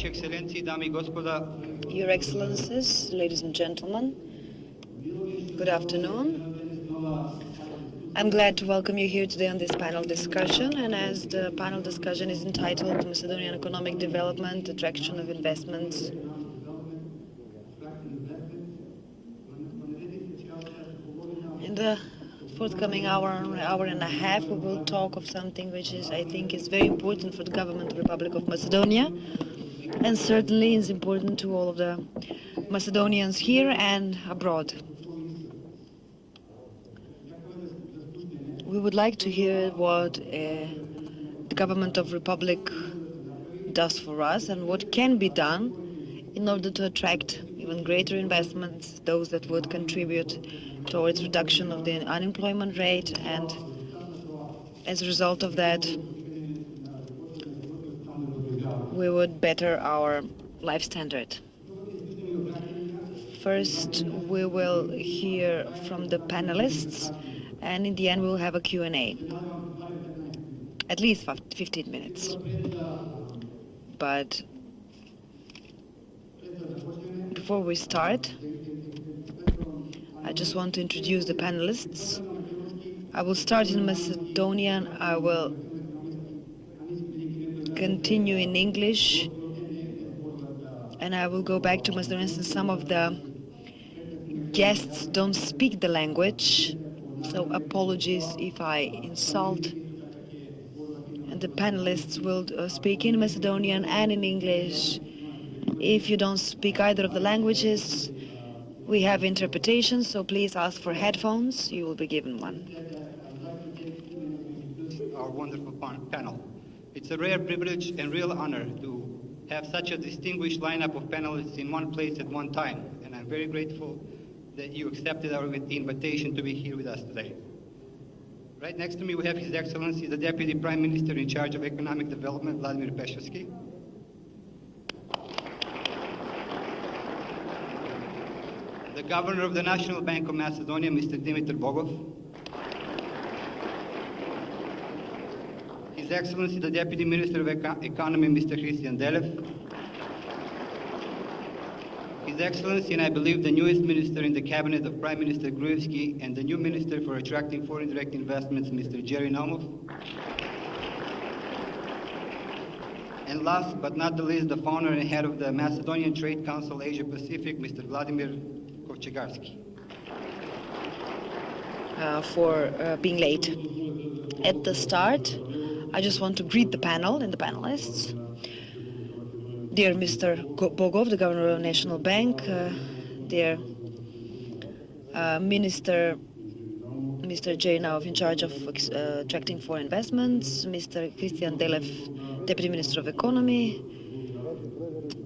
Vaše Excellency, dame I gospoda. Your Excellencies, ladies and gentlemen, good afternoon. I'm glad to welcome you here today on this panel discussion, and as the panel discussion is entitled Macedonian Economic Development, Attraction of Investments. In the forthcoming hour and a half, we will talk of something which I think is very important for the government of the Republic of Macedonia, and certainly is important to all of the Macedonians here and abroad. We would like to hear what the government of Republic does for us and what can be done in order to attract even greater investments, those that would contribute towards reduction of the unemployment rate, and as a result of that, we would better our life standard. First, we will hear from the panelists, and in the end, we'll have a Q&A. At least 15 minutes. But before we start, I just want to introduce the panelists. I will start in Macedonian. I will continue in English, and I will go back to Macedonian since some of the guests don't speak the language. So apologies if I insult. And the panelists will speak in Macedonian and in English. If you don't speak either of the languages, we have interpretation, so please ask for headphones. You will be given one. Our wonderful panel. It's a rare privilege and real honor to have such a distinguished lineup of panelists in one place at one time, and I'm very grateful that you accepted our invitation to be here with us today. Right next to me we have His Excellency, the Deputy Prime Minister in charge of Economic Development, Vladimir Pesevski. The Governor of the National Bank of Macedonia, Mr. Dimitar Bogov. His Excellency, the Deputy Minister of Economy, Mr. Hristijan Delev. His Excellency, and I believe the newest minister in the cabinet of Prime Minister Gruevski, and the new Minister for Attracting Foreign Direct Investments, Mr. Naumoff. And last but not the least, the founder and head of the Macedonian Trade Council Asia Pacific, Mr. Vladimir Kofcegarki. For being late. At the start, I just want to greet the panel and the panelists. Dear Mr. Bogov, the Governor of the National Bank, dear Minister, Mr. Naumoff, in charge of attracting foreign investments, Mr. Hristijan Delev, Deputy Minister of Economy,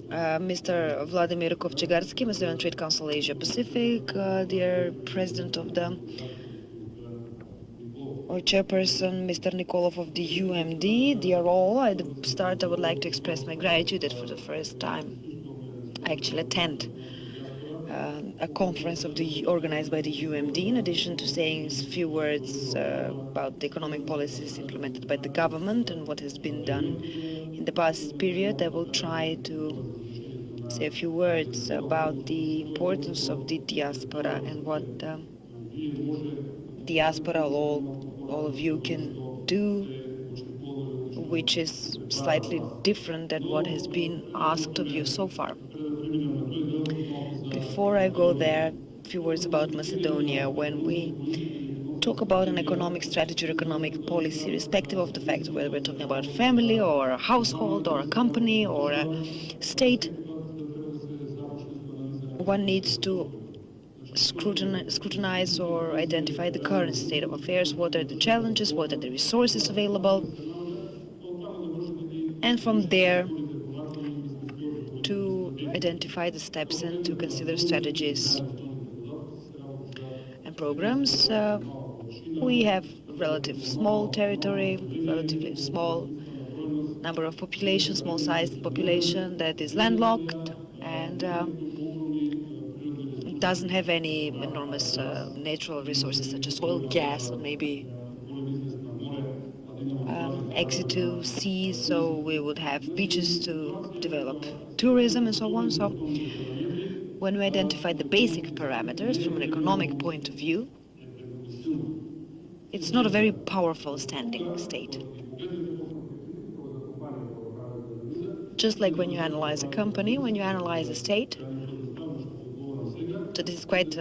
Mr. Vladimir Kofcegarki, Macedonian Trade Council Asia Pacific, dear President of the or Chairperson, Mr. Nikolov of the UMD, dear all, at the start I would like to express my gratitude that for the first time I actually attend a conference organized by the UMD, in addition to saying a few words about the economic policies implemented by the government and what has been done in the past period. I will try to say a few words about the importance of the diaspora and what diaspora, all of you can do, which is slightly different than what has been asked of you so far. Before I go there, a few words about Macedonia. When we talk about an economic strategy or economic policy, irrespective of the fact whether we're talking about family or a household or a company or a state, one needs to scrutinize or identify the current state of affairs, what are the challenges, what are the resources available, and from there to identify the steps and to consider strategies and programs. We have relatively small territory, relatively small number of population, small-sized population that is landlocked, and doesn't have any enormous natural resources such as oil, gas, or maybe exit to sea, so we would have beaches to develop tourism and so on. So when we identify the basic parameters from an economic point of view, it's not a very powerful standing state. Just like when you analyze a company, when you analyze a state, so this is quite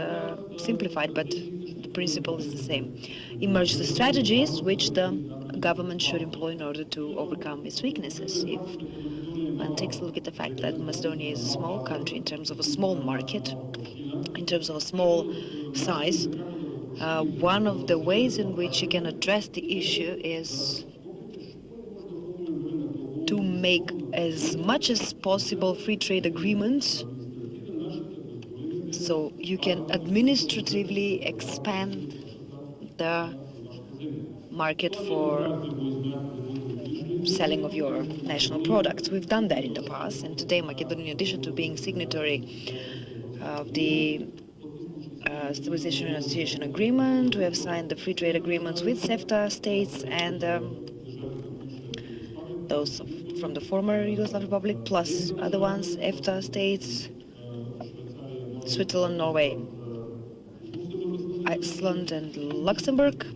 simplified, but the principle is the same. Emerge the strategies which the government should employ in order to overcome its weaknesses. If one takes a look at the fact that Macedonia is a small country in terms of a small market, in terms of a small size, one of the ways in which you can address the issue is to make as much as possible free trade agreements, so you can administratively expand the market for selling of your national products. We've done that in the past, and today Macedonia, in addition to being signatory of the Stabilization and Association Agreement, we have signed the free trade agreements with CEFTA states and those from the former Yugoslav Republic, plus other ones, EFTA states, Switzerland, Norway, Iceland, and Luxembourg.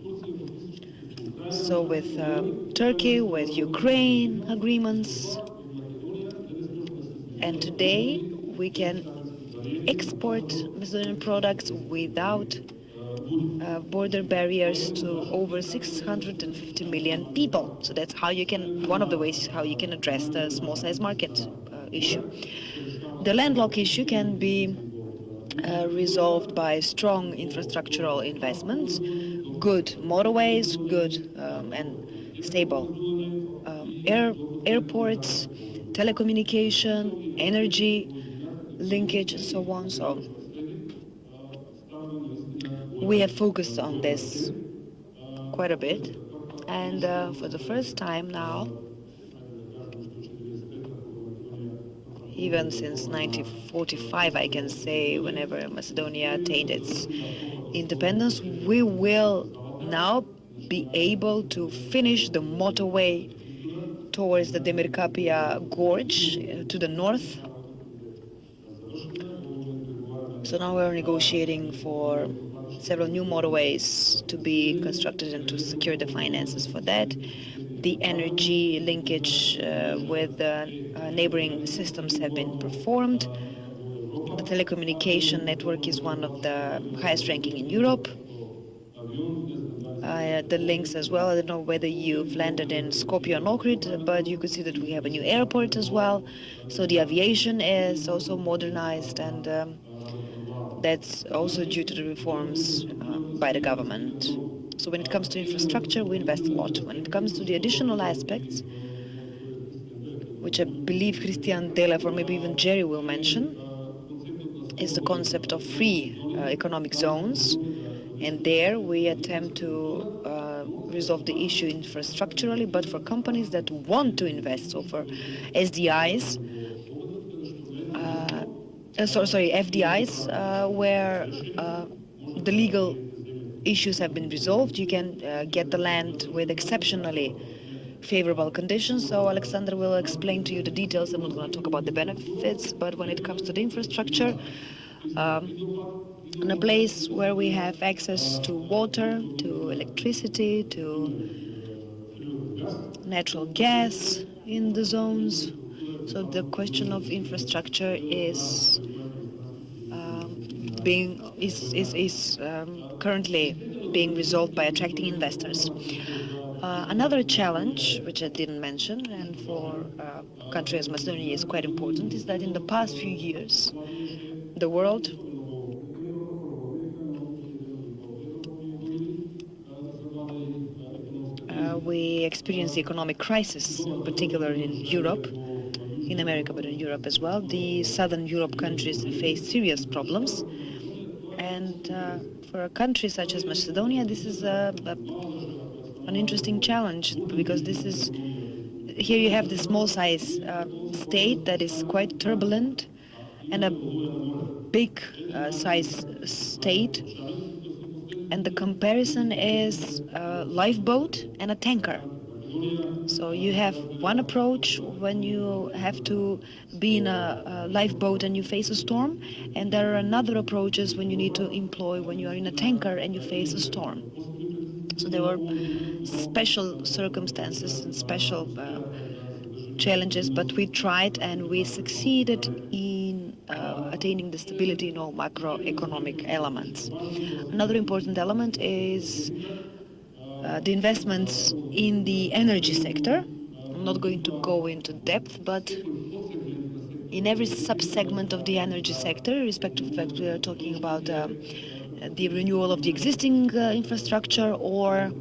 So with Turkey, with Ukraine agreements. And today we can export Macedonian products without border barriers to over 650 million people. So that's how you can, one of the ways how you can address the small size market issue. The landlocked issue can be resolved by strong infrastructural investments, good motorways, good and stable airports, telecommunication, energy linkage, and so on. So we have focused on this quite a bit, and for the first time now, even since 1945, I can say, whenever Macedonia attained its independence, we will now be able to finish the motorway towards the Demirkapia Gorge to the north. So now we're negotiating for several new motorways to be constructed and to secure the finances for that. The energy linkage with neighboring systems have been performed. The telecommunication network is one of the highest ranking in Europe. The links as well, I don't know whether you've landed in Skopje or Ohrid, but you could see that we have a new airport as well. So the aviation is also modernized, and that's also due to the reforms by the government. So when it comes to infrastructure, we invest a lot. When it comes to the additional aspects, which I believe Hristijan, Delev, or maybe even Jerry will mention, is the concept of free economic zones. And there we attempt to resolve the issue infrastructurally, but for companies that want to invest, so for SDIs, FDIs, where the legal issues have been resolved, you can get the land with exceptionally favorable conditions. So Alexander will explain to you the details. I'm not going to talk about the benefits, but when it comes to the infrastructure, in a place where we have access to water, to electricity, to natural gas in the zones. So the question of infrastructure is currently being resolved by attracting investors. Another challenge, which I didn't mention, and for a country as Macedonia is quite important, is that in the past few years, the world we experienced the economic crisis, in particular in Europe, in America, but in Europe as well. The Southern Europe countries face serious problems, and for a country such as Macedonia, this is an interesting challenge, because here you have this small size state that is quite turbulent, and a big size state, and the comparison is a lifeboat and a tanker. So you have one approach when you have to be in a lifeboat and you face a storm, and there are another approaches when you need to employ when you are in a tanker and you face a storm. So there were special circumstances and special challenges, but we tried and we succeeded in attaining the stability in all macroeconomic elements. Another important element is the investments in the energy sector. I'm not going to go into depth, but in every sub-segment of the energy sector, irrespective of the fact we are talking about the renewal of the existing infrastructure or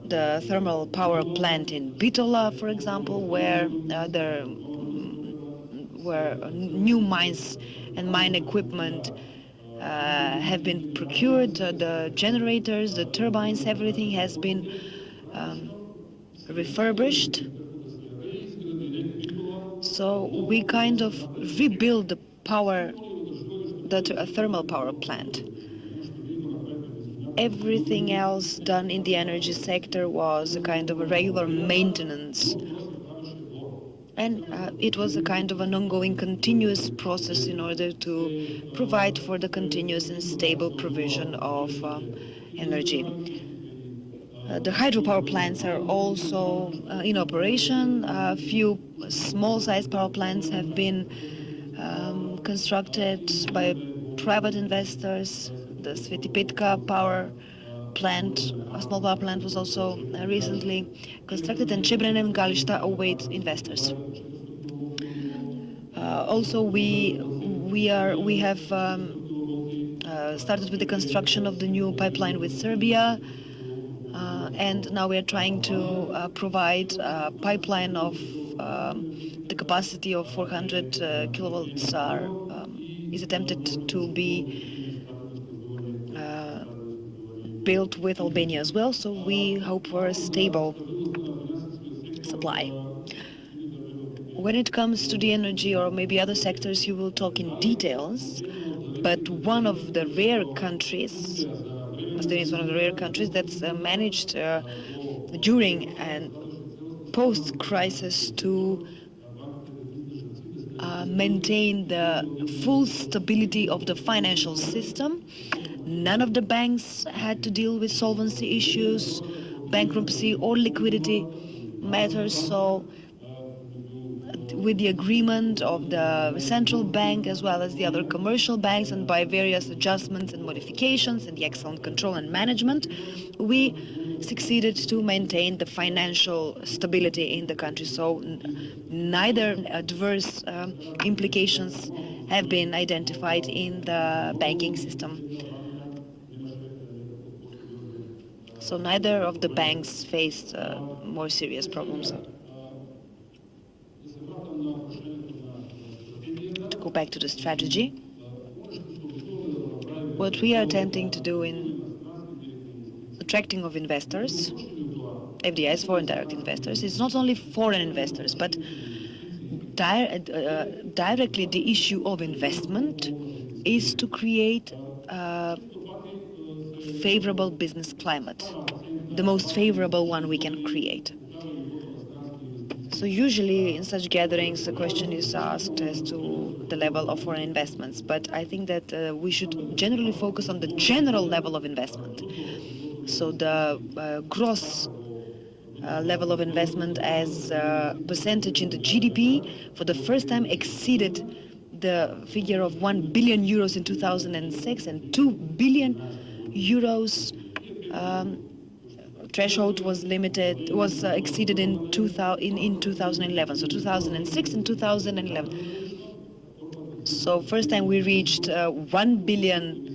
the thermal power plant in Bitola, for example, where there where new mines and mine equipment have been procured, the generators, the turbines, everything has been refurbished. So we kind of rebuild the power, a thermal power plant. Everything else done in the energy sector was a kind of a regular maintenance. And it was a kind of an ongoing continuous process in order to provide for the continuous and stable provision of energy. The hydropower plants are also in operation. A few small-sized power plants have been constructed by private investors. The Svetipitka power plant, a small power plant, was also recently constructed, and Chebren and Galishta await investors. Also, we have started with the construction of the new pipeline with Serbia, and now we are trying to provide a pipeline of the capacity of 400 kilovolts is attempted to be built with Albania as well, so we hope for a stable supply. When it comes to the energy or maybe other sectors, you will talk in details, but one of the rare countries, Macedonia is one of the rare countries that's managed during and post-crisis to maintain the full stability of the financial system. None of the banks had to deal with solvency issues, bankruptcy or liquidity matters, so with the agreement of the central bank as well as the other commercial banks, and by various adjustments and modifications and the excellent control and management, we succeeded to maintain the financial stability in the country. So neither adverse implications have been identified in the banking system. So neither of the banks faced more serious problems. To go back to the strategy, what we are attempting to do in attracting of investors, FDIs, foreign direct investors, is not only foreign investors, but directly the issue of investment is to create a favorable business climate, the most favorable one we can create. So usually in such gatherings the question is asked as to the level of foreign investments, but I think that we should generally focus on the general level of investment. So the gross level of investment as percentage in the GDP for the first time exceeded the figure of 1 billion euros in 2006 and 2 billion euros threshold was exceeded in 2011. So 2006 and 2011. So first time we reached 1 billion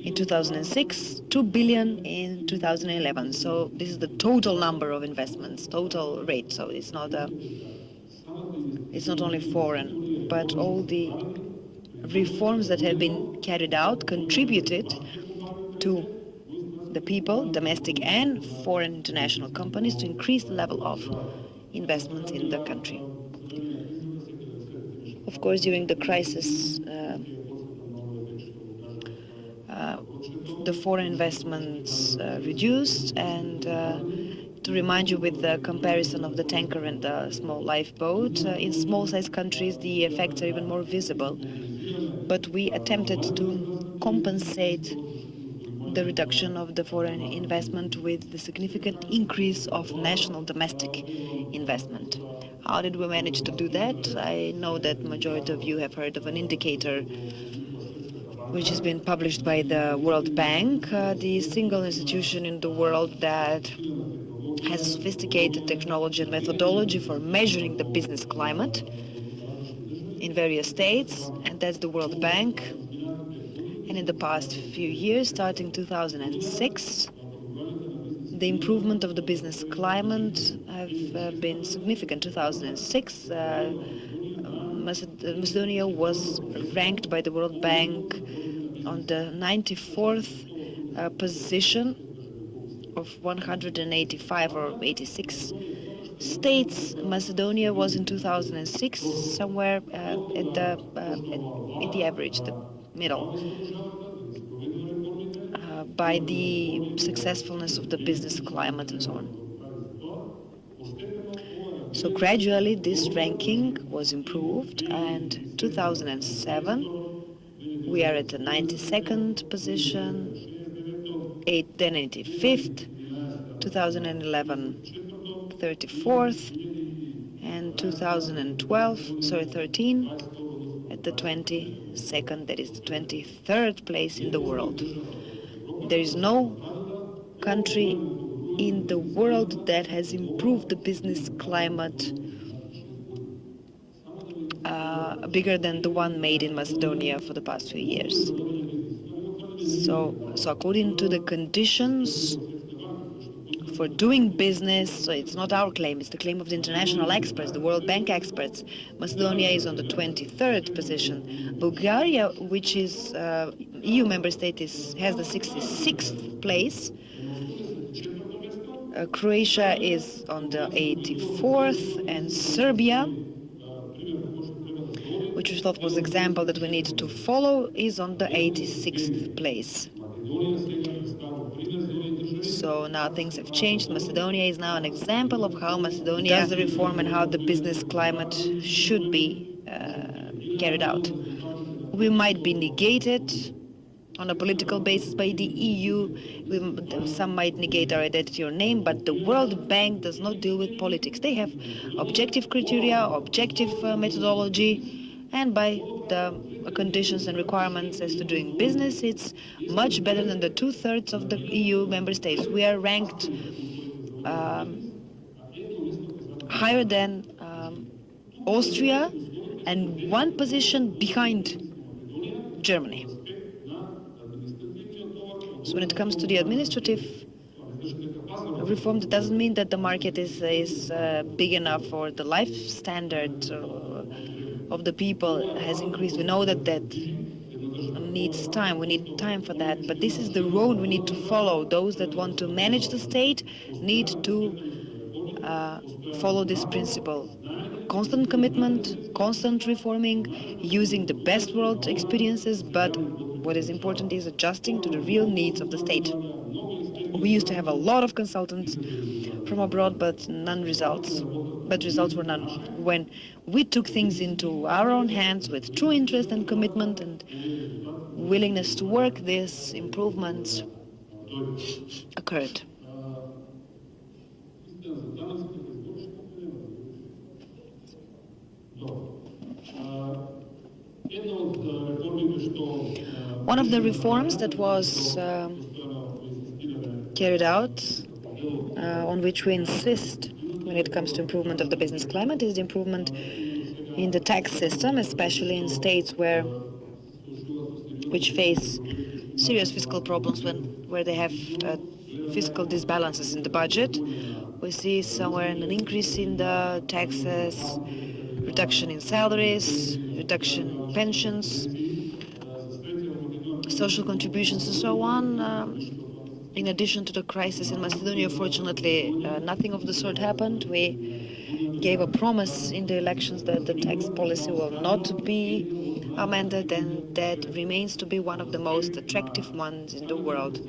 in 2006, 2 billion in 2011. So this is the total number of investments, total rate. So it's not only foreign, but all the reforms that have been carried out contributed to the people, domestic and foreign international companies, to increase the level of investment in the country. Of course, during the crisis, the foreign investments reduced, and To remind you with the comparison of the tanker and the small lifeboat, in small-sized countries the effects are even more visible. But we attempted to compensate the reduction of the foreign investment with the significant increase of national domestic investment. How did we manage to do that? I know that majority of you have heard of an indicator which has been published by the World Bank, the single institution in the world that has a sophisticated technology and methodology for measuring the business climate in various states, and that's the World Bank. And in the past few years, starting 2006, the improvement of the business climate have been significant. 2006, Macedonia was ranked by the World Bank on the 94th position of 185 or 86 states. Macedonia was in 2006 somewhere at the average, the middle, by the successfulness of the business climate and so on. So gradually this ranking was improved, and 2007 we are at the 92nd position, then 85th, 2011 34th, and 13 at the 22nd, that is the 23rd place in the world. There is no country in the world that has improved the business climate bigger than the one made in Macedonia for the past few years. So according to the conditions for doing business, so it's not our claim, it's the claim of the international experts, the World Bank experts, Macedonia is on the 23rd position. Bulgaria, which is EU member state, has the 66th place. Croatia is on the 84th, and Serbia, which we thought was an example that we need to follow, is on the 86th place. So now things have changed. Macedonia is now an example of how Macedonia does the reform and how the business climate should be carried out. We might be negated on a political basis by the EU. Some might negate our identity or name, but the World Bank does not deal with politics. They have objective criteria, objective methodology, and by the conditions and requirements as to doing business, it's much better than the 2/3 of the EU member states. We are ranked higher than Austria and one position behind Germany. So when it comes to the administrative reform, that doesn't mean that the market is big enough or the life standard of the people has increased. We know that needs time. We need time for that. But this is the road we need to follow. Those that want to manage the state need to follow this principle. Constant commitment, constant reforming, using the best world experiences, but what is important is adjusting to the real needs of the state. We used to have a lot of consultants from abroad, but none results. But results were none. When we took things into our own hands with true interest and commitment and willingness to work, these improvements occurred. One of the reforms that was carried out, on which we insist when it comes to improvement of the business climate, is the improvement in the tax system, especially in states which face serious fiscal problems where they have fiscal disbalances in the budget. We see somewhere an increase in the taxes, reduction in salaries, reduction in pensions, social contributions and so on. In addition to the crisis in Macedonia, fortunately, nothing of the sort happened. We gave a promise in the elections that the tax policy will not be amended, and that remains to be one of the most attractive ones in the world.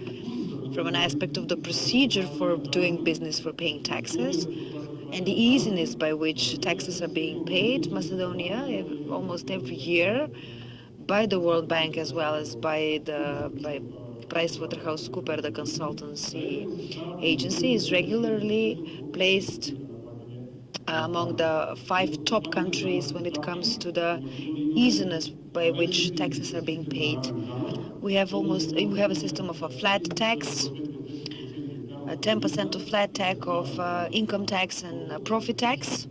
from an aspect of the procedure for doing business, for paying taxes, and the easiness by which taxes are being paid. Macedonia, almost every year, by the World Bank as well as by PricewaterhouseCoopers, the consultancy agency, is regularly placed among the 5 top countries when it comes to the easiness by which taxes are being paid. We have a system of a flat tax, a 10% of flat tax of income tax and profit tax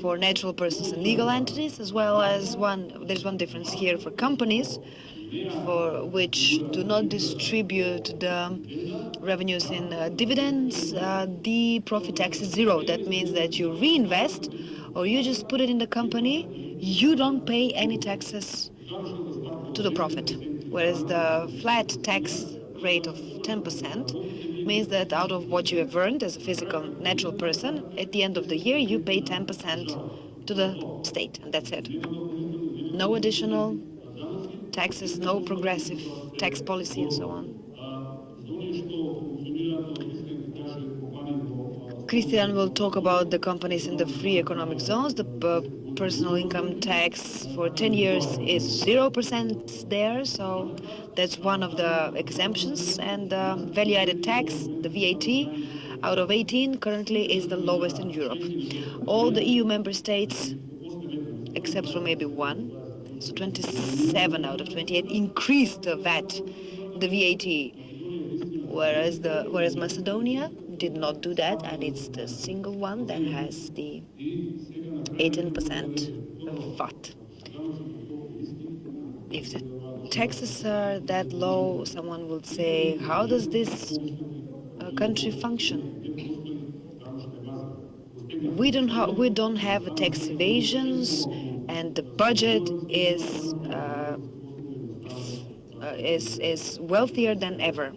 for natural persons and legal entities, as well as there's one difference here for companies, for which do not distribute the revenues in dividends. The profit tax is 0. That means that you reinvest or you just put it in the company, you don't pay any taxes to the profit. Whereas the flat tax rate of 10% means that out of what you have earned as a physical natural person, at the end of the year you pay 10% to the state, and that's it. No additional taxes, no progressive tax policy, and so on. Hristijan will talk about the companies in the free economic zones. The personal income tax for 10 years is 0% there, so that's one of the exemptions. And value-added tax, the VAT, out of 18 currently is the lowest in Europe. All the EU member states, except for maybe one, so 27 out of 28, increased the VAT, the VAT, whereas Macedonia did not do that, and it's the single one that has the 18% VAT. If the taxes are that low, someone will say, how does this country function? We don't have tax evasions, and the budget is wealthier than ever.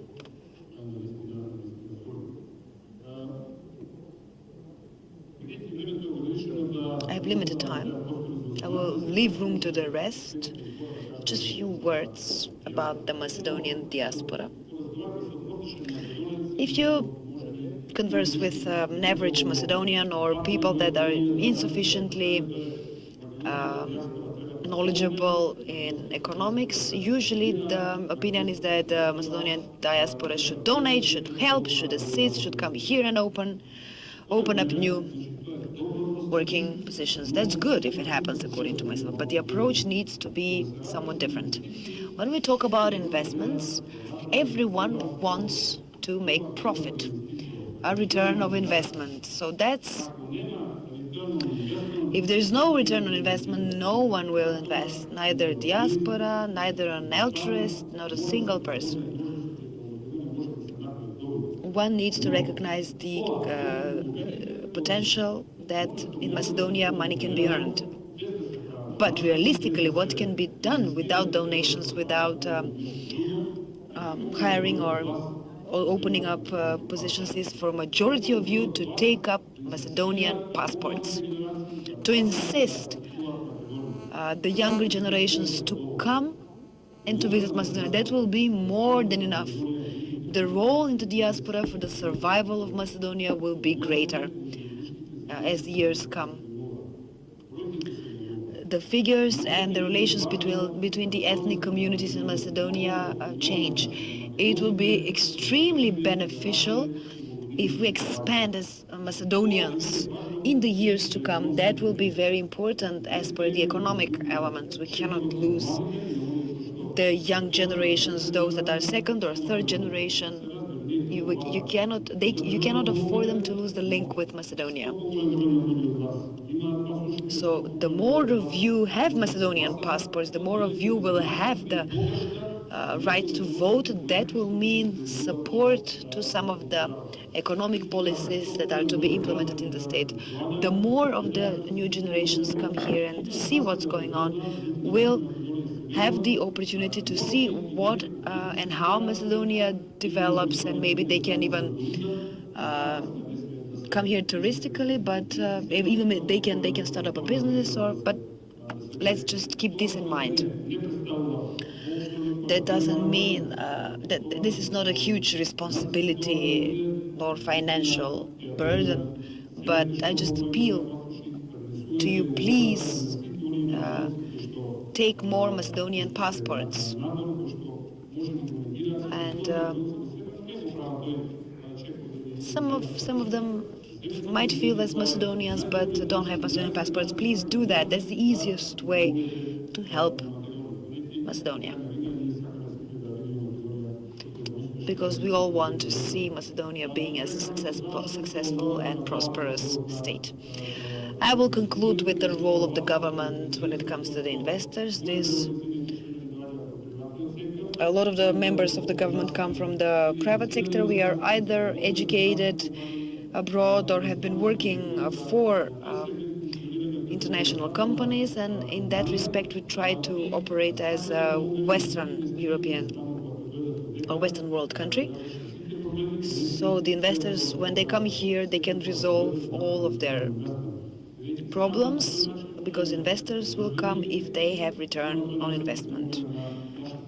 I have limited time. I will leave room to the rest. Just a few words about the Macedonian diaspora. If you converse with an average Macedonian or people that are insufficiently knowledgeable in economics, usually the opinion is that the Macedonian diaspora should donate, should help, should assist, should come here and open up new working positions. That's good if it happens, according to myself, but the approach needs to be somewhat different. When we talk about investments, everyone wants to make profit, a return of investment. So that's, if there's no return on investment, no one will invest, neither diaspora, neither an altruist, not a single person. One needs to recognize the potential that in Macedonia money can be earned. But realistically, what can be done without donations, without hiring or opening up positions, is for a majority of you to take up Macedonian passports, to insist the younger generations to come and to visit Macedonia. That will be more than enough. The role in the diaspora for the survival of Macedonia will be greater as the years come. The figures and the relations between the ethnic communities in Macedonia change. It will be extremely beneficial if we expand as Macedonians in the years to come. That will be very important as per the economic elements. We cannot lose the young generations, those that are second or third generation. You cannot afford them to lose the link with Macedonia. So the more of you have Macedonian passports, the more of you will have the right to vote. That will mean support to some of the economic policies that are to be implemented in the state. The more of the new generations come here and see what's going on, will have the opportunity to see what and how Macedonia develops, and maybe they can even come here touristically, but even they can start up a business. But let's just keep this in mind. that doesn't mean that this is not a huge responsibility nor financial burden, but I just appeal to you, please take more Macedonian passports. And some of them might feel as Macedonians but don't have Macedonian passports. Please do that. That's the easiest way to help Macedonia. Because we all want to see Macedonia being as a successful and prosperous state. I will conclude with the role of the government when it comes to the investors. A lot of the members of the government come from the private sector. We are either educated abroad or have been working for international companies, and in that respect we try to operate as a Western European or Western world country. So the investors, when they come here, they can resolve all of their problems, because investors will come if they have return on investment.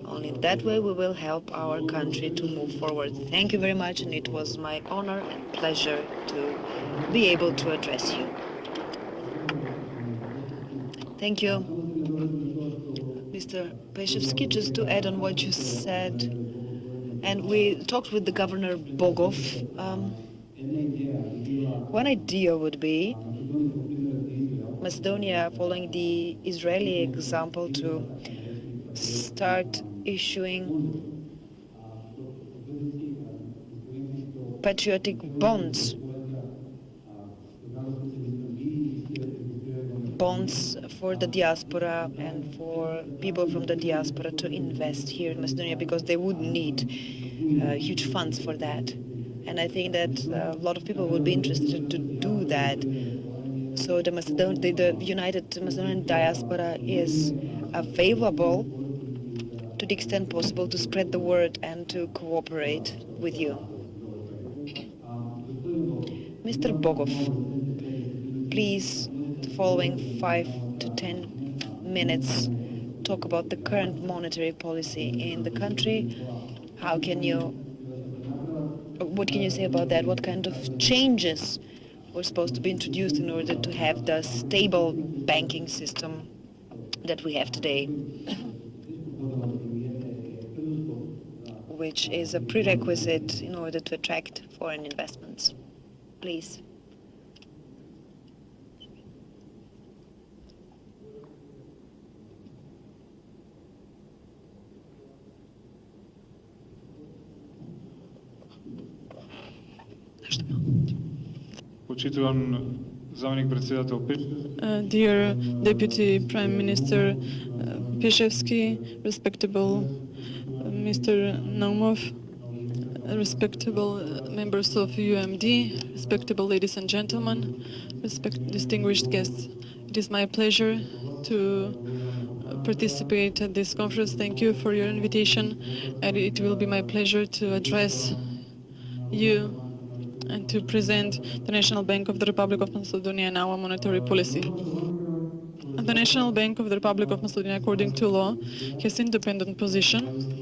Only in that way we will help our country to move forward. Thank you very much, and it was my honor and pleasure to be able to address you. Thank you. Mr. Pesevski, just to add on what you said, and we talked with the Governor Bogov. One idea would be Macedonia, following the Israeli example, to start issuing patriotic bonds for the diaspora and for people from the diaspora to invest here in Macedonia, because they would need huge funds for that. And I think that a lot of people would be interested to do that. So the United Macedonian Diaspora is available to the extent possible to spread the word and to cooperate with you. Mr. Bogov, please, the following 5 to 10 minutes, talk about the current monetary policy in the country. What can you say about that? What kind of changes were supposed to be introduced in order to have the stable banking system that we have today, which is a prerequisite in order to attract foreign investments? Please. Dear Deputy Prime Minister Pesevski, respectable Mr. Naumoff, respectable members of UMD, respectable ladies and gentlemen, distinguished guests. It is my pleasure to participate at this conference. Thank you for your invitation, and it will be my pleasure to address you and to present the National Bank of the Republic of Macedonia and our monetary policy. The National Bank of the Republic of Macedonia, according to law, has independent position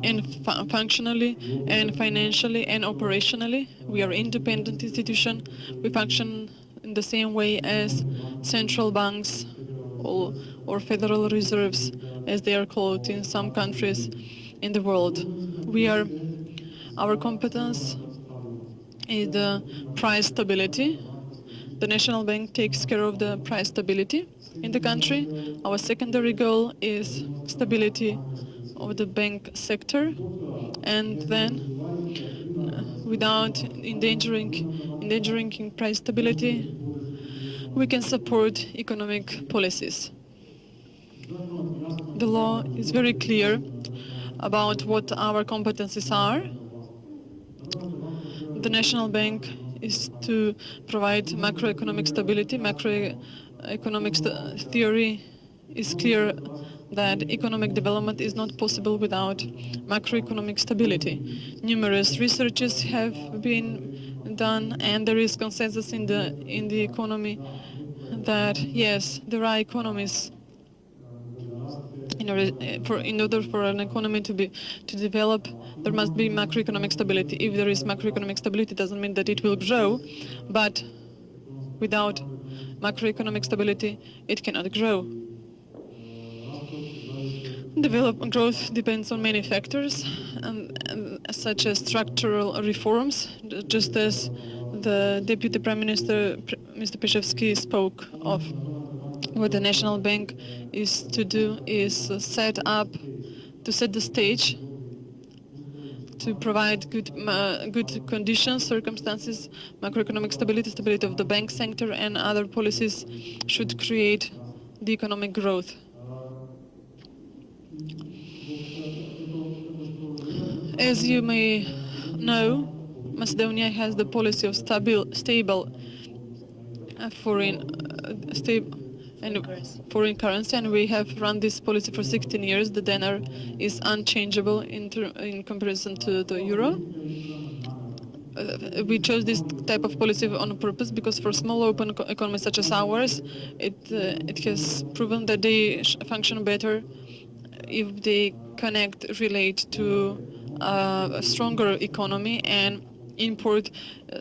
and functionally and financially and operationally. We are independent institution. We function in the same way as central banks or federal reserves, as they are called in some countries in the world. Our competence is the price stability. The National Bank takes care of the price stability in the country. Our secondary goal is stability of the bank sector, and then without endangering price stability, we can support economic policies. The law is very clear about what our competencies are. The National Bank is to provide macroeconomic stability. Macroeconomic theory is clear that economic development is not possible without macroeconomic stability. Numerous researches have been done, and there is consensus in the economy that yes, there are economies In order for an economy to develop, there must be macroeconomic stability. If there is macroeconomic stability, it doesn't mean that it will grow, but without macroeconomic stability, it cannot grow. Growth depends on many factors, such as structural reforms, just as the Deputy Prime Minister, Mr. Pesevski, spoke of. What the National Bank is to do is to set the stage, to provide good conditions, circumstances, macroeconomic stability of the bank sector, and other policies should create the economic growth. As you may know, Macedonia has the policy of stable foreign currency, and we have run this policy for 16 years. The dinar is unchangeable in comparison to the euro. We chose this type of policy on purpose because for small open economies such as ours, it has proven that they function better if they relate to a stronger economy and import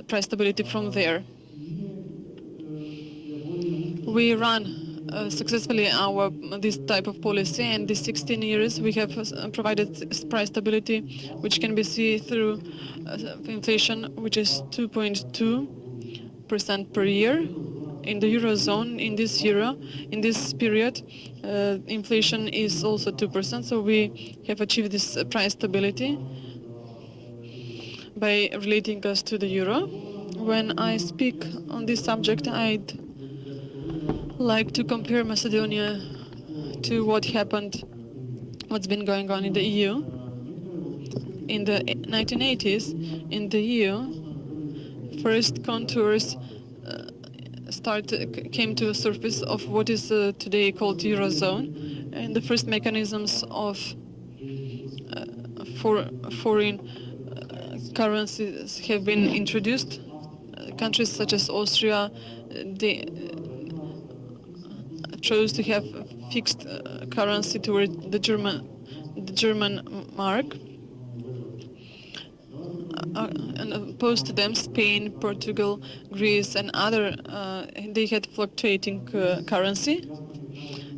price stability from there. We run successfully this type of policy, and these 16 years we have provided price stability, which can be seen through inflation, which is 2.2% per year. In the Eurozone, in this period, inflation is also 2%, so we have achieved this price stability by relating us to the euro. When I speak on this subject, I'd like to compare Macedonia to what's been going on in the EU. In the 1980s, in the EU, first contours came to the surface of what is today called Eurozone, and the first mechanisms of foreign currencies have been introduced. Countries such as Austria, they chose to have fixed currency toward the German mark. And opposed to them, Spain, Portugal, Greece, and other, they had fluctuating currency.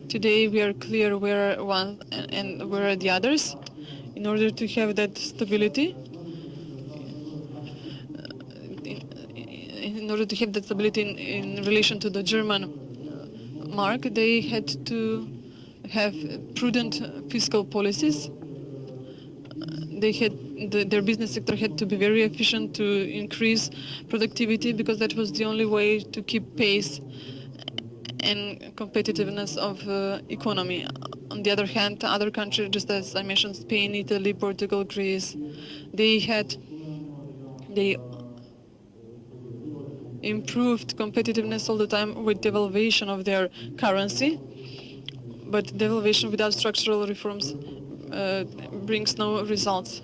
Today we are clear where one and where are the others. In order to have that stability, in relation to the German mark, they had to have prudent fiscal policies. Their business sector had to be very efficient to increase productivity, because that was the only way to keep pace and competitiveness of economy. On the other hand, other countries, just as I mentioned, Spain, Italy, Portugal, Greece, they improved competitiveness all the time with devaluation of their currency, but devaluation without structural reforms brings no results.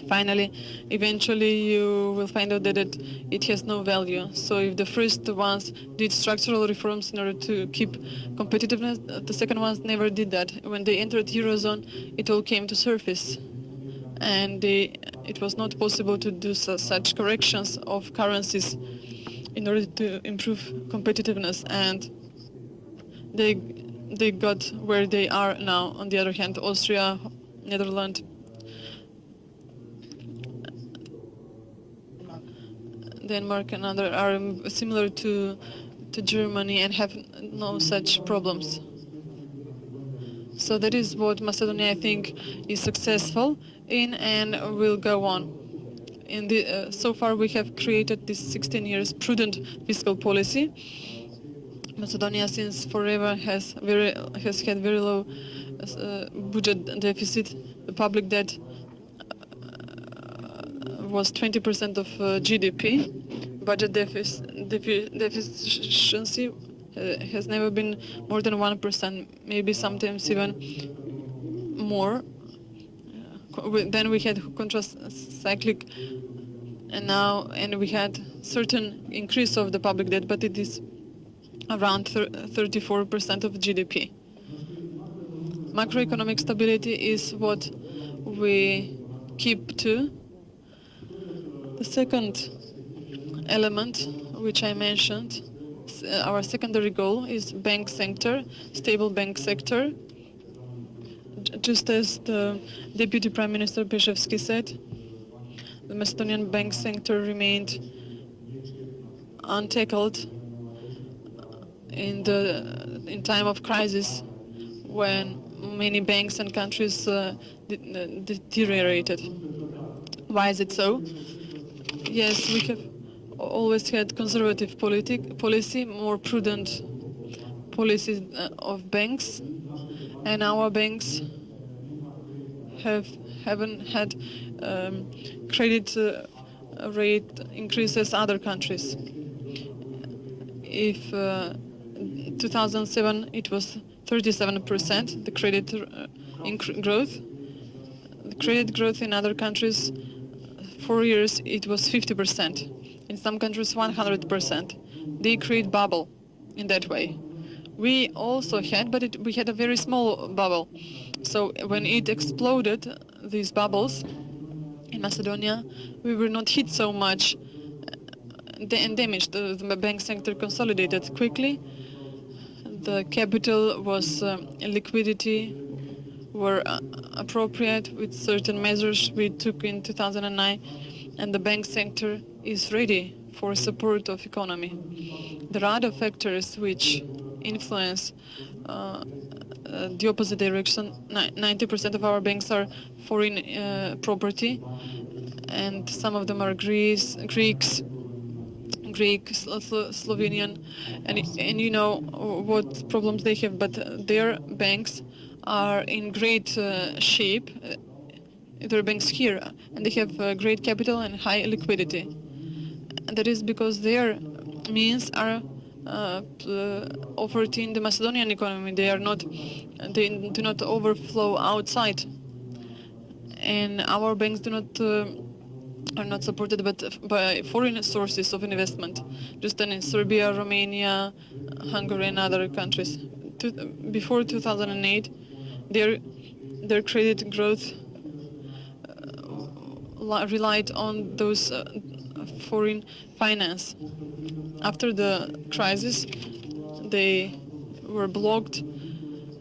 Finally, eventually you will find out that it has no value. So if the first ones did structural reforms in order to keep competitiveness, the second ones never did that. When they entered Eurozone, it all came to surface, and it was not possible to do such corrections of currencies in order to improve competitiveness, and they got where they are now. On the other hand, Austria, Netherlands, Denmark, and others are similar to Germany and have no such problems. So that is what Macedonia, I think, is successful in and will go on. So far we have created this 16 years prudent fiscal policy. Macedonia since forever has had very low budget deficit. The public debt was 20% of GDP. Budget deficiency has never been more than 1%, maybe sometimes even more. Then we had contracyclic, and we had certain increase of the public debt, but it is around 34% of GDP. Macroeconomic stability is what we keep to. The second element, which I mentioned, our secondary goal is bank sector, stable bank sector. Just as the Deputy Prime Minister Pesevski said, the Macedonian bank sector remained untackled in time of crisis when many banks and countries deteriorated. Why is it so? Yes, we have always had conservative policy, more prudent policies of banks, and our banks haven't had credit rate increases other countries. If 2007 it was 37%, the credit growth. The credit growth in other countries, 4 years, it was 50%. In some countries, 100%. They create bubble in that way. We also had, but we had a very small bubble. So when it exploded, these bubbles in Macedonia, we were not hit so much and damaged. The bank sector consolidated quickly. The capital was liquidity were appropriate with certain measures we took in 2009, and the bank sector is ready for support of economy. There are other factors which influence the opposite direction. 90% of our banks are foreign property, and some of them are Greek, Slovenian, and you know what problems they have, but their banks are in great shape. There are banks here, and they have great capital and high liquidity. And that is because their means are offered in the Macedonian economy. They do not overflow outside, and our banks are not supported by foreign sources of investment, just in Serbia, Romania, Hungary, and other countries. Before 2008, their credit growth relied on those foreign finance. After the crisis, they were blocked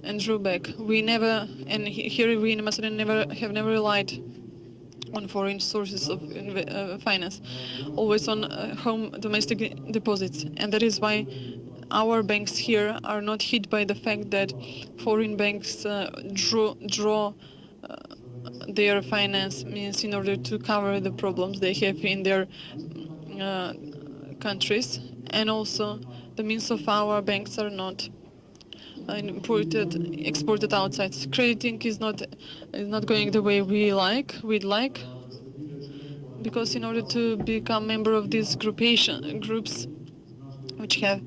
and drew back. We never, and here we in Macedonia have never relied on foreign sources of finance, always on home domestic deposits, and that is why our banks here are not hit by the fact that foreign banks draw their finance means in order to cover the problems they have in their countries, and also the means of our banks are not exported outside. Crediting is not going the way we'd like, because in order to become member of these groups, which have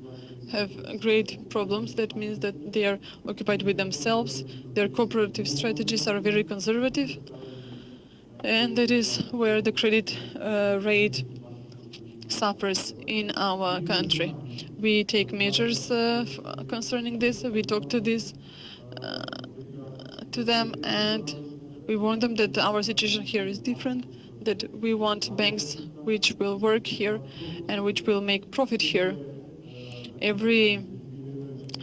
great problems, that means that they are occupied with themselves. Their cooperative strategies are very conservative, and that is where the credit rate suffers in our country. We take measures concerning this. We talk to them, and we warn them that our situation here is different, that we want banks which will work here and which will make profit here. Every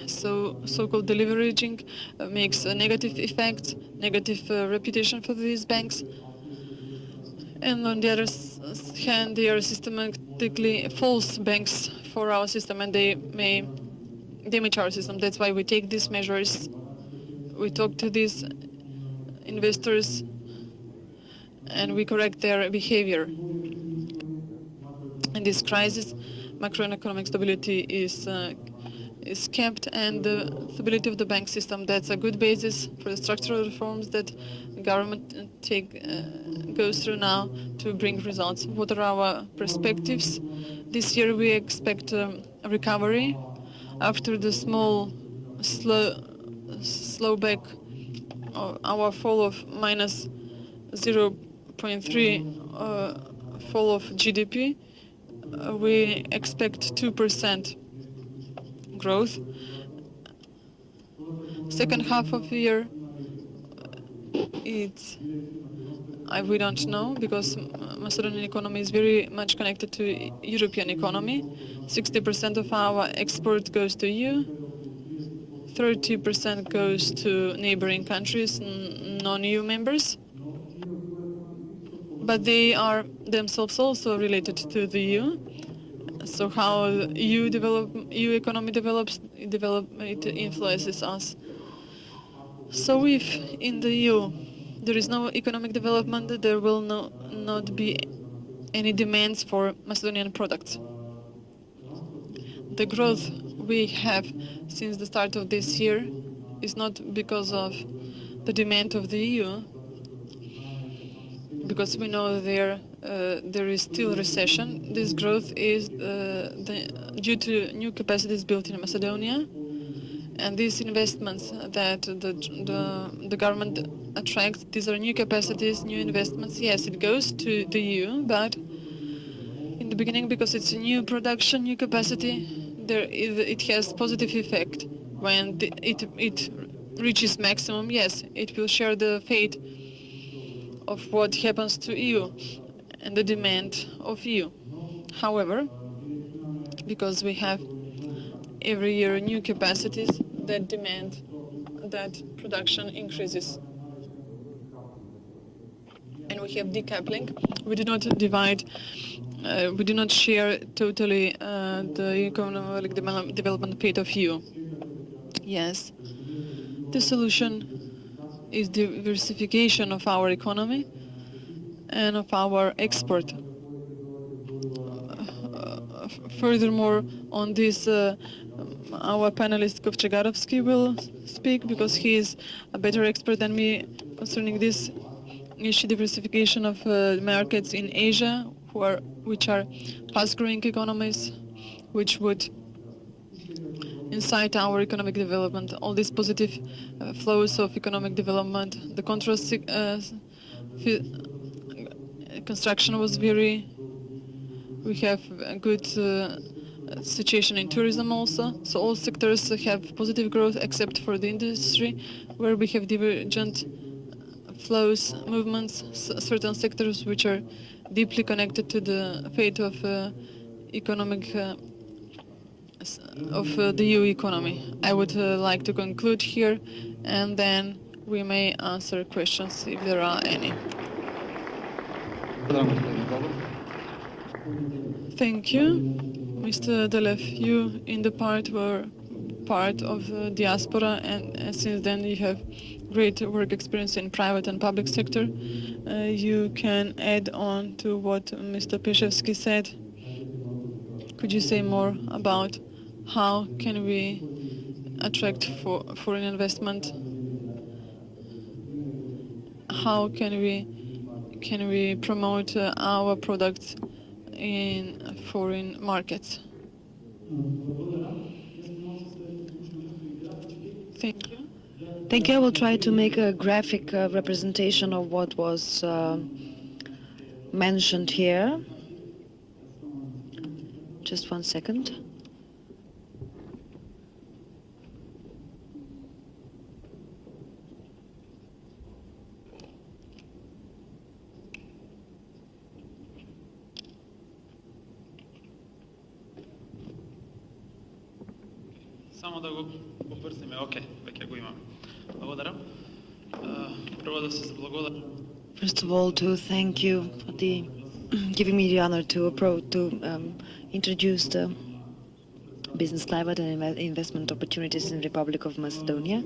so-called deleveraging makes a negative effect, negative reputation for these banks. And on the other hand, they are systematically false banks for our system, and they may damage our system. That's why we take these measures. We talk to these investors, and we correct their behavior. In this crisis, macroeconomic stability is kept, and the stability of the bank system, that's a good basis for the structural reforms that the government goes through now to bring results. What are our perspectives? This year we expect a recovery after the slow back, our fall of minus 0.3 fall of GDP. We expect 2% growth. Second half of the year, we don't know, because Macedonian economy is very much connected to European economy. 60% of our export goes to EU, 30% goes to neighboring countries, non-EU members, but they are themselves also related to the EU. So how EU economy develops, it influences us. So if in the EU there is no economic development, there will not be any demands for Macedonian products. The growth we have since the start of this year is not because of the demand of the EU, because we know there is still recession. This growth is due to new capacities built in Macedonia, and these investments that the government attracts, these are new capacities, new investments. Yes, it goes to the EU, but in the beginning, because it's a new production, new capacity, it has positive effect. When it reaches maximum, yes, it will share the fate of what happens to EU and the demand of EU. However, because we have every year new capacities, that demand, that production increases. And we have decoupling. We do not divide, we do not share totally the economic development fate of EU. Yes, the solution is diversification of our economy and of our export. Furthermore, on this, our panelist Kofcegarki will speak, because he is a better expert than me concerning this issue, diversification of markets in Asia, which are fast-growing economies, which would incite our economic development. All these positive flows of economic development. The contrast construction was very. We have a good situation in tourism also. So all sectors have positive growth except for the industry, where we have divergent flows, movements, certain sectors which are deeply connected to the fate of economic of the EU economy. I would like to conclude here, and then we may answer questions if there are any. Thank you, Mr. Delev. You in the were part of the diaspora, and since then you have great work experience in private and public sector. You can add on to what Mr. Pesevski said. Could you say more about how can we attract foreign investment? How can we promote our products in foreign markets? Thank you. Thank you. I will try to make a graphic representation of what was mentioned here. Just 1 second. Само да го побързаме. Окей, веќе го имаме. Благодарам. Прво да се заблагодарам. First of all, to thank you for giving me the honor to introduce the business climate and investment opportunities in the Republic of Macedonia.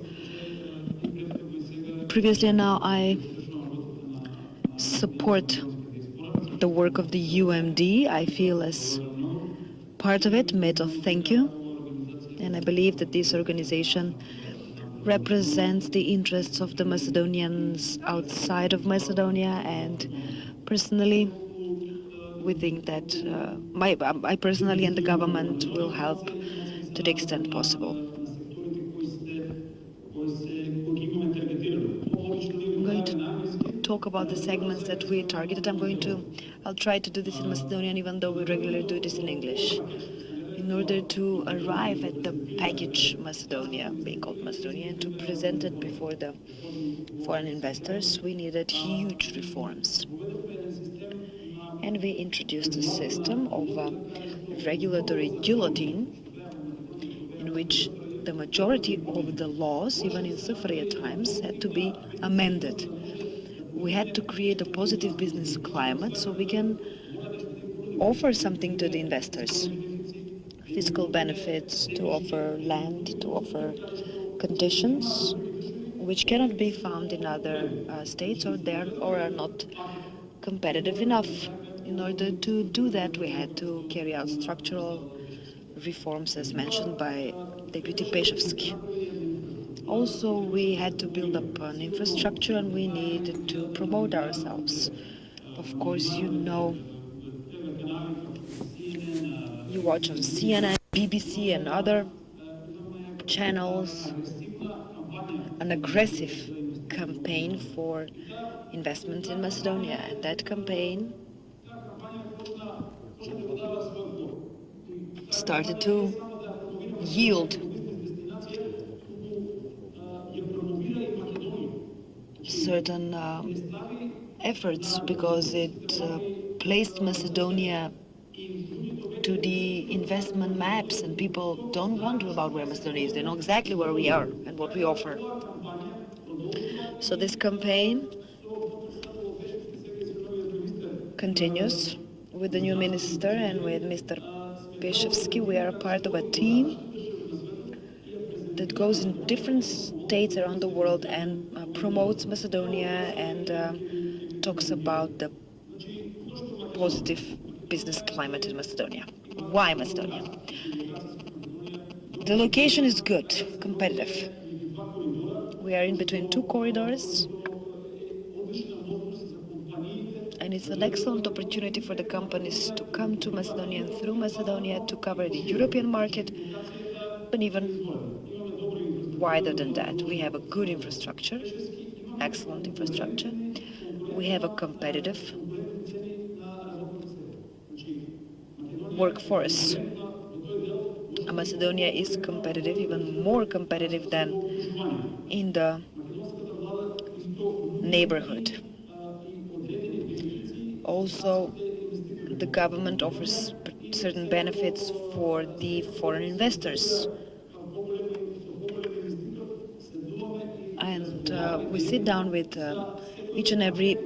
Previously and now I support the work of the UMD. I feel as part of it, made of thank you. And I believe that this organization represents the interests of the Macedonians outside of Macedonia, and personally, we think that I personally and the government will help to the extent possible. I'm going to talk about the segments that we targeted. I'll try to do this in Macedonian, even though we regularly do this in English, in order to arrive at the package Macedonia, being called Macedonia, and to present it before the foreign investors, we needed huge reforms. And we introduced a system of regulatory guillotine in which the majority of the laws, even in Soviet times, had to be amended. We had to create a positive business climate so we can offer something to the investors. Fiscal benefits, to offer land, to offer conditions which cannot be found in other states or are not competitive enough. In order to do that, we had to carry out structural reforms as mentioned by Deputy Pesevski. Also, we had to build up an infrastructure and we needed to promote ourselves. Of course, you watch on CNN, BBC and other channels an aggressive campaign for investment in Macedonia, and that campaign started to yield certain efforts because it placed Macedonia to the investment maps, and people don't wonder about where Macedonia is. They know exactly where we are and what we offer. So this campaign continues with the new minister and with Mr. Pesevski. We are a part of a team that goes in different states around the world and promotes Macedonia and talks about the positive business climate in Macedonia. Why Macedonia? The location is good, competitive. We are in between two corridors, and it's an excellent opportunity for the companies to come to Macedonia and through Macedonia to cover the European market, and even wider than that. We have a good infrastructure, excellent infrastructure. We have a competitive workforce. Macedonia is competitive, even more competitive than in the neighborhood. Also, the government offers certain benefits for the foreign investors. And we sit down with each and every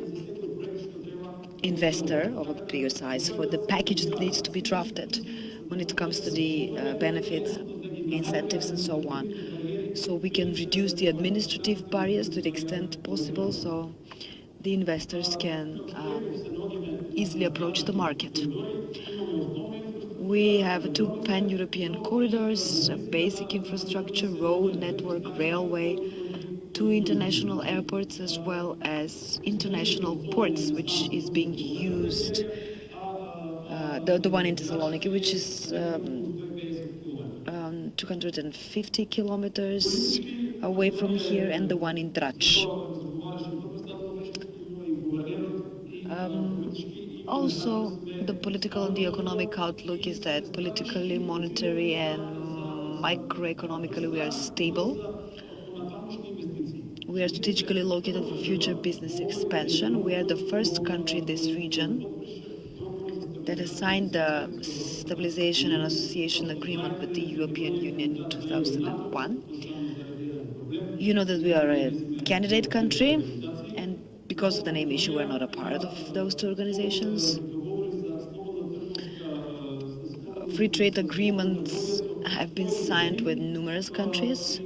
investor of a bigger size for the package that needs to be drafted when it comes to the benefits, incentives and so on. So we can reduce the administrative barriers to the extent possible so the investors can easily approach the market. We have two pan-European corridors, a basic infrastructure, road network, railway, two international airports as well as international ports, which is being used. The one in Thessaloniki, which is 250 kilometers away from here, and the one in Drač. Also, the political and the economic outlook is that politically, monetary and microeconomically we are stable. We are strategically located for future business expansion. We are the first country in this region that has signed the Stabilization and Association Agreement with the European Union in 2001. You know that we are a candidate country, and because of the name issue, we're not a part of those two organizations. Free trade agreements have been signed with numerous countries,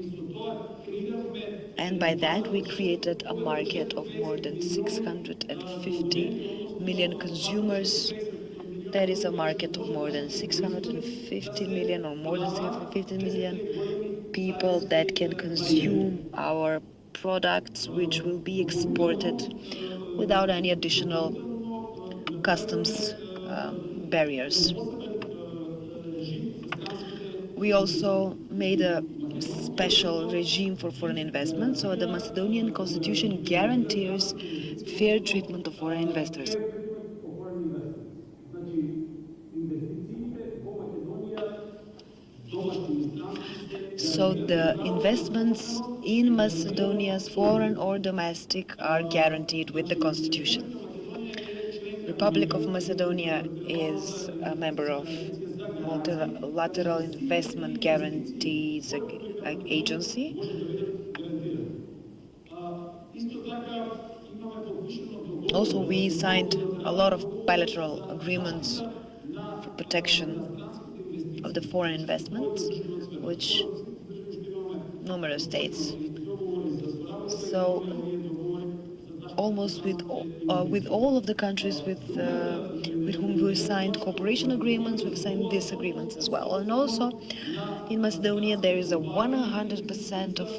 and by that we created a market of more than 650 million consumers. That is a market of more than 650 million or more than 650 million people that can consume our products, which will be exported without any additional customs barriers. We also made a special regime for foreign investment, so the Macedonian constitution guarantees fair treatment of foreign investors. Also, the investments in Macedonia's foreign or domestic are guaranteed with the constitution. Republic of Macedonia is a member of Multilateral Investment Guarantees Agency. Also, we signed a lot of bilateral agreements for protection of the foreign investments, which numerous states. So, almost with all of the countries with whom we signed cooperation agreements, we've signed these agreements as well. And also, in Macedonia, there is a 100% of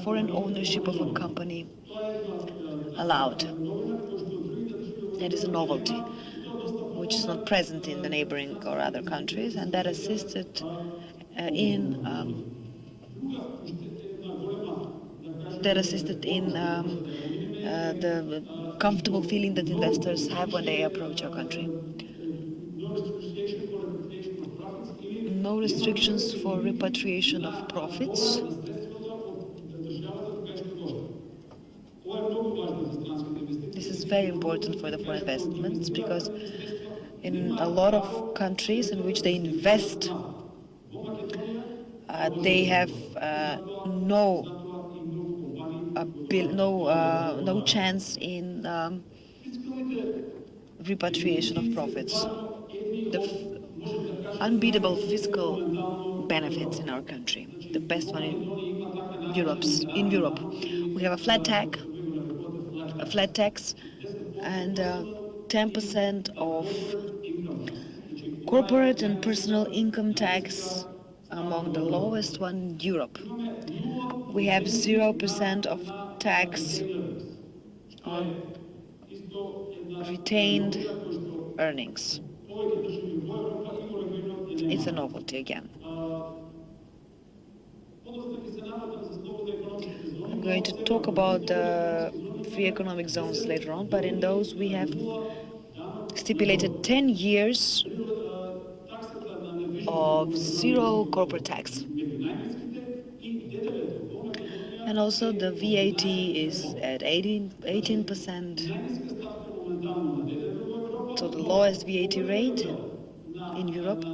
foreign ownership of a company allowed. That is a novelty, which is not present in the neighboring or other countries, and that assisted in the comfortable feeling that investors have when they approach our country. No restrictions for repatriation of profits. This is very important for the foreign investments because in a lot of countries in which they invest, they have no chance in repatriation of profits. The unbeatable fiscal benefits in our country, the best one in Europe. We have a flat tax, and 10% of corporate and personal income tax, among the lowest one in Europe. We have 0% of tax on retained earnings. It's a novelty again. I'm going to talk about the free economic zones later on, but in those we have stipulated 10 years of zero corporate tax. And also the VAT is at 18%, so the lowest VAT rate in Europe.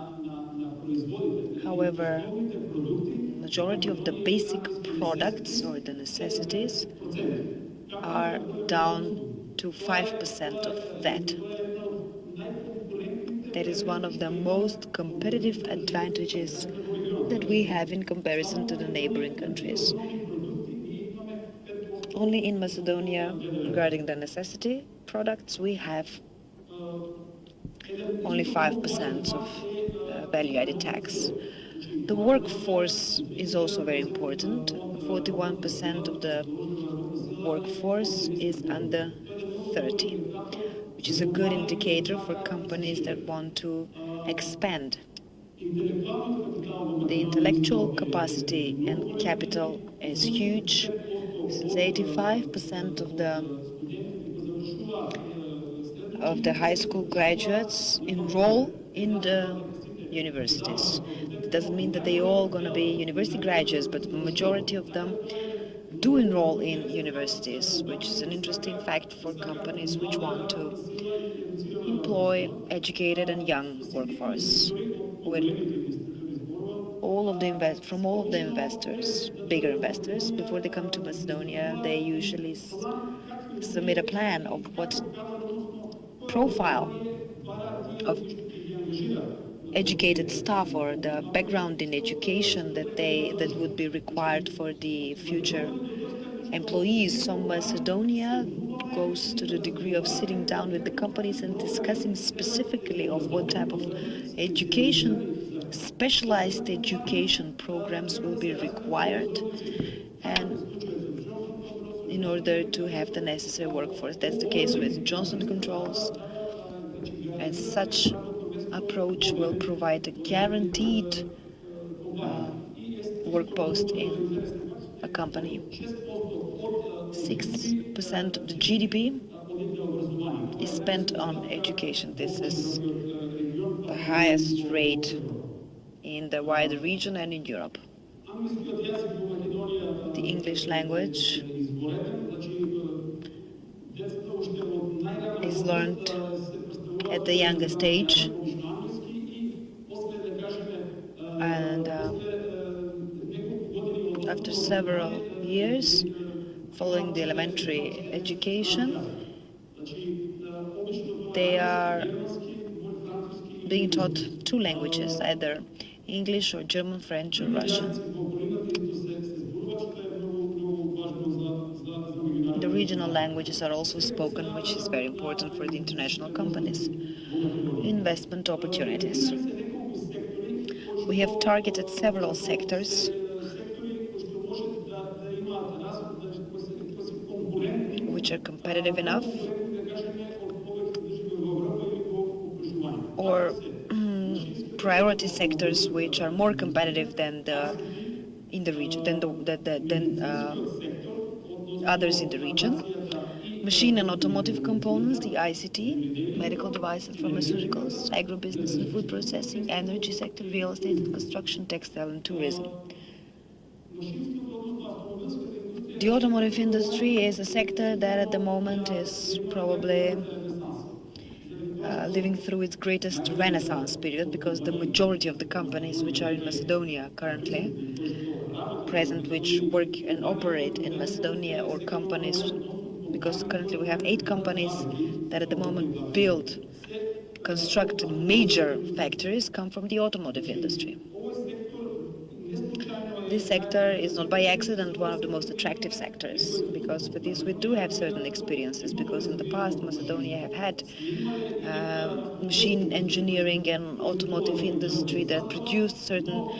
However, majority of the basic products or the necessities are down to 5% of that. That is one of the most competitive advantages that we have in comparison to the neighboring countries. Only in Macedonia, regarding the necessity products, we have only 5% of value-added tax. The workforce is also very important. 41% of the workforce is under 30, which is a good indicator for companies that want to expand. The intellectual capacity and capital is huge, since 85% of the high school graduates enroll in the universities. It doesn't mean that they all going to be university graduates, but the majority of them do enroll in universities, which is an interesting fact for companies which want to employ educated and young workforce. With all of the investors, bigger investors, before they come to Macedonia, they usually submit a plan of what profile of educated staff or the background in education that would be required for the future employees. So Macedonia goes to the degree of sitting down with the companies and discussing specifically of what type of education, specialized education programs will be required, and in order to have the necessary workforce. That's the case with Johnson Controls, and such approach will provide a guaranteed work post in a company. 6% of the GDP is spent on education. This is the highest rate in the wider region and in Europe. The English language is learned at the youngest age, and after several years following the elementary education, they are being taught two languages, either English or German, French or Russian. The regional languages are also spoken, which is very important for the international companies. Investment opportunities. We have targeted several sectors which are competitive enough, or priority sectors which are more competitive than in the region than others in the region. Machine and automotive components, the ICT, medical devices, pharmaceuticals, agribusiness and food processing, energy sector, real estate and construction, textile and tourism. The automotive industry is a sector that at the moment is probably living through its greatest renaissance period, because the majority of the companies which are in Macedonia currently present, which work and operate in Macedonia, or companies, because currently we have 8 companies that at the moment construct major factories, come from the automotive industry. This sector is not by accident one of the most attractive sectors, because for this we do have certain experiences, because in the past Macedonia have had machine engineering and automotive industry that produced certain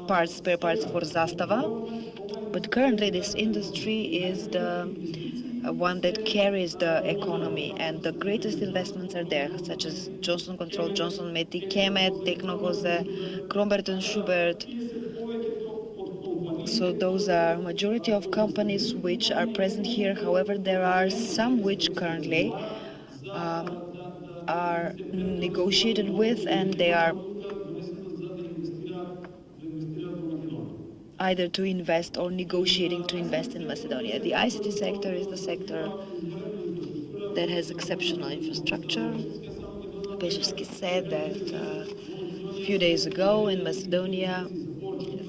parts, spare parts for Zastava, but currently this industry is the one that carries the economy, and the greatest investments are there, such as Johnson Control, Johnson Matthey, Kemet, Technohose, Kromberg and Schubert. So those are majority of companies which are present here. However, there are some which currently are negotiated with, and they are either to invest or negotiating to invest in Macedonia. The ICT sector is the sector that has exceptional infrastructure. Pesevski said that a few days ago in Macedonia,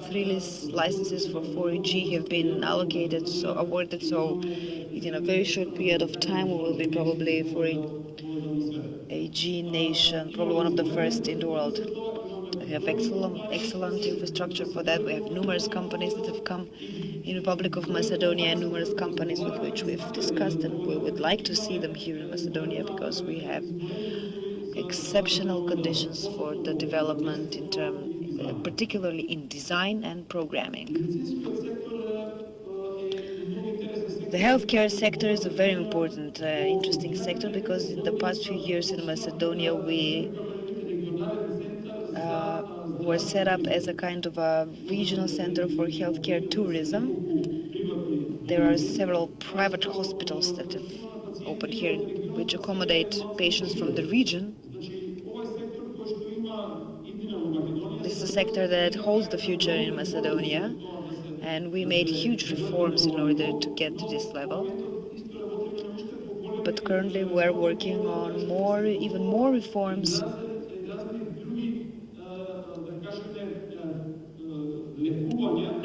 3 licenses for 4G have been awarded, so in a very short period of time we will be probably 4G nation, probably one of the first in the world. We have excellent infrastructure for that. We have numerous companies that have come in Republic of Macedonia, and numerous companies with which we've discussed, and we would like to see them here in Macedonia, because we have exceptional conditions for the development particularly in design and programming. The healthcare sector is a very important, interesting sector, because in the past few years in Macedonia we were set up as a kind of a regional center for healthcare tourism. There are several private hospitals that have opened here, which accommodate patients from the region. This is a sector that holds the future in Macedonia, and we made huge reforms in order to get to this level. But currently we're working on even more reforms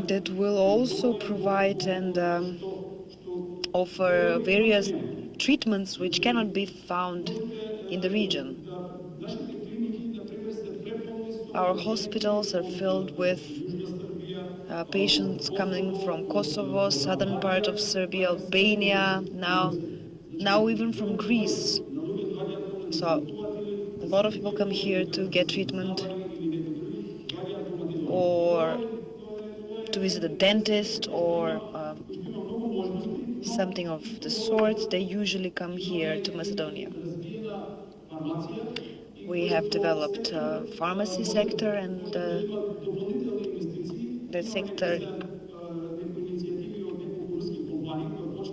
that will also provide and offer various treatments which cannot be found in the region. Our hospitals are filled with patients coming from Kosovo, southern part of Serbia, Albania, now even from Greece. So a lot of people come here to get treatment or to visit a dentist or something of the sort. They usually come here to Macedonia. We have developed a pharmacy sector, and that sector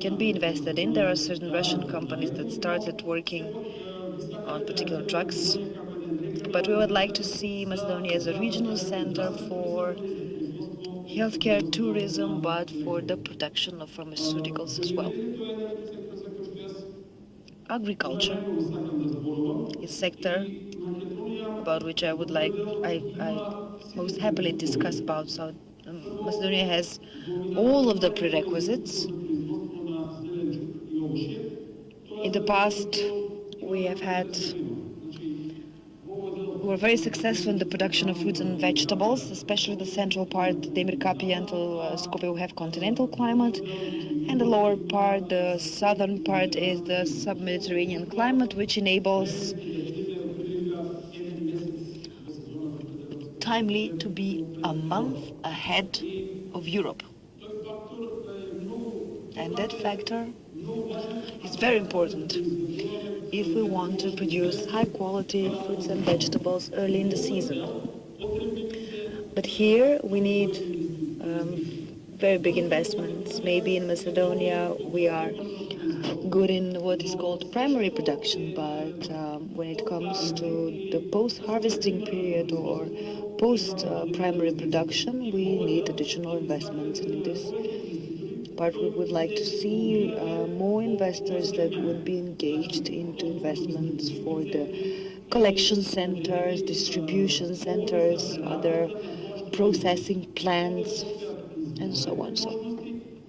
can be invested in. There are certain Russian companies that started working on particular drugs, but we would like to see Macedonia as a regional center for healthcare, tourism, but for the production of pharmaceuticals as well. Agriculture is a sector about which I most happily discuss about. So Macedonia has all of the prerequisites. In the past, we were very successful in the production of fruits and vegetables, especially the central part, Demir until Skopje, we have continental climate, and the lower part, the southern part, is the sub-Mediterranean climate, which enables timely to be a month ahead of Europe. And that factor is very important if we want to produce high-quality fruits and vegetables early in the season. But here we need very big investments. Maybe in Macedonia we are good in what is called primary production, but when it comes to the post-harvesting period or post-primary production, we need additional investments. And in this part, we would like to see more investors that would be engaged into investments for the collection centers, distribution centers, other processing plants, and so on. So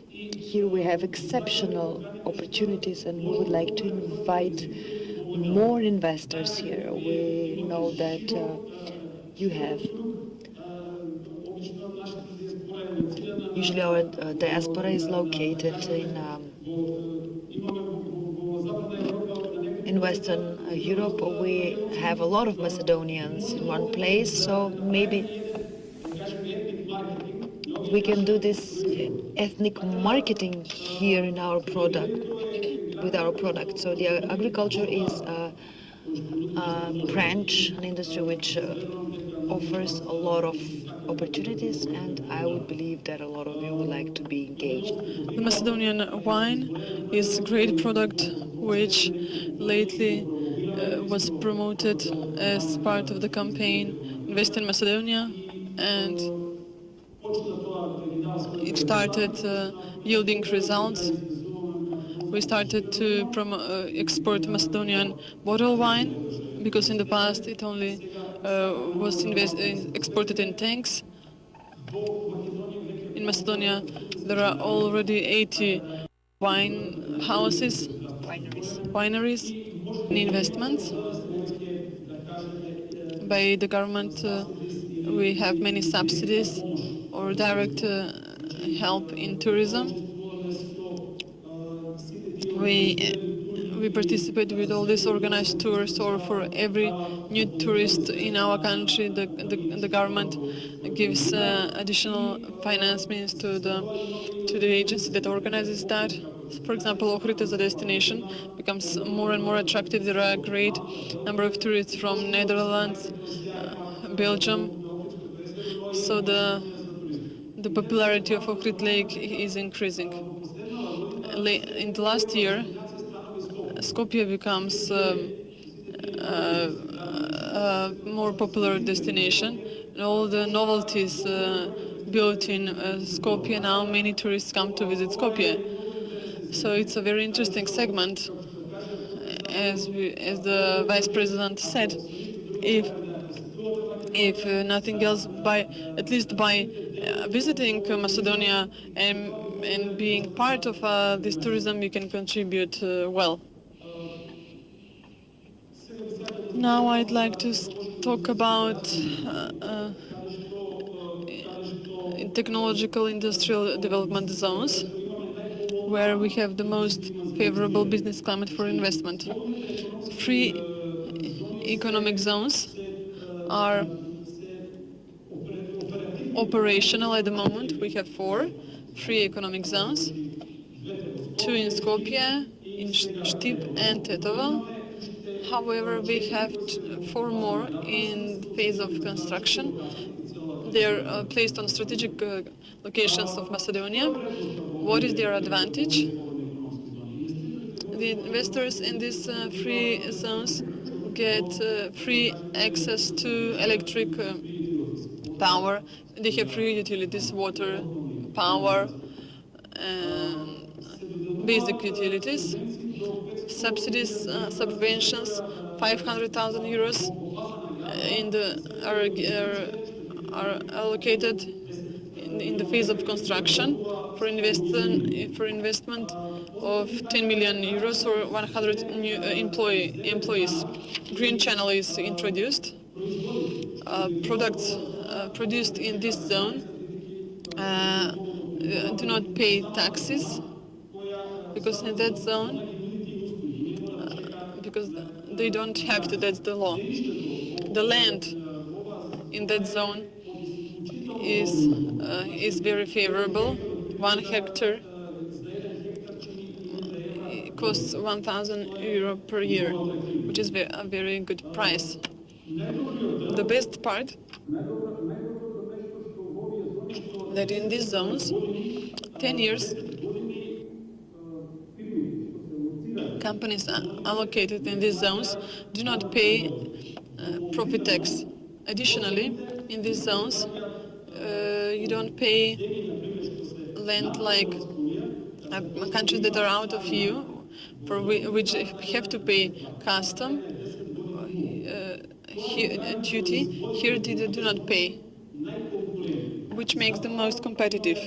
here we have exceptional opportunities, and we would like to invite more investors here. We know that you have usually our diaspora is located in Western Europe. We have a lot of Macedonians in one place, so maybe we can do this ethnic marketing here in our product, with our product. So the agriculture is a branch, an industry which offers a lot of opportunities, and I would believe that a lot of you would like to be engaged. The Macedonian wine is a great product which lately was promoted as part of the campaign in Western Macedonia, and it started yielding results. We started to export Macedonian bottle wine, because in the past it only was exported in tanks. In Macedonia there are already 80 wine houses, wineries, and investments by the government. We have many subsidies or direct help in tourism. We participate with all these organized tours, or for every new tourist in our country, the government gives additional finance means to the agency that organizes that. For example, Ohrid as a destination becomes more and more attractive. There are a great number of tourists from Netherlands, Belgium. So the popularity of Ohrid Lake is increasing. In the last year, Skopje becomes a more popular destination, and all the novelties built in Skopje, now many tourists come to visit Skopje. So it's a very interesting segment. As the Vice President said, if nothing else, at least by visiting Macedonia and being part of this tourism, you can contribute well. Now I'd like to talk about technological industrial development zones, where we have the most favorable business climate for investment. Free economic zones are operational at the moment. We have 4 free economic zones, 2 in Skopje, in Štip and Tetovo. However, we have 4 more in phase of construction. They're placed on strategic locations of Macedonia. What is their advantage? The investors in these free zones get free access to electric power. They have free utilities, water, power, and basic utilities. Subsidies, subventions, 500,000 euros are allocated in the phase of construction for investment of 10 million euros or 100 new employees. Green channel is introduced. Products produced in this zone do not pay taxes because in that zone, because they don't have to, that's the law. The land in that zone is very favorable. 1 hectare costs 1,000 euro per year, which is a very good price. The best part that in these zones, 10 years, companies allocated in these zones do not pay profit tax. Additionally, in these zones, you don't pay land like countries that are out of EU, for which have to pay custom duty. Here they do not pay, which makes them most competitive.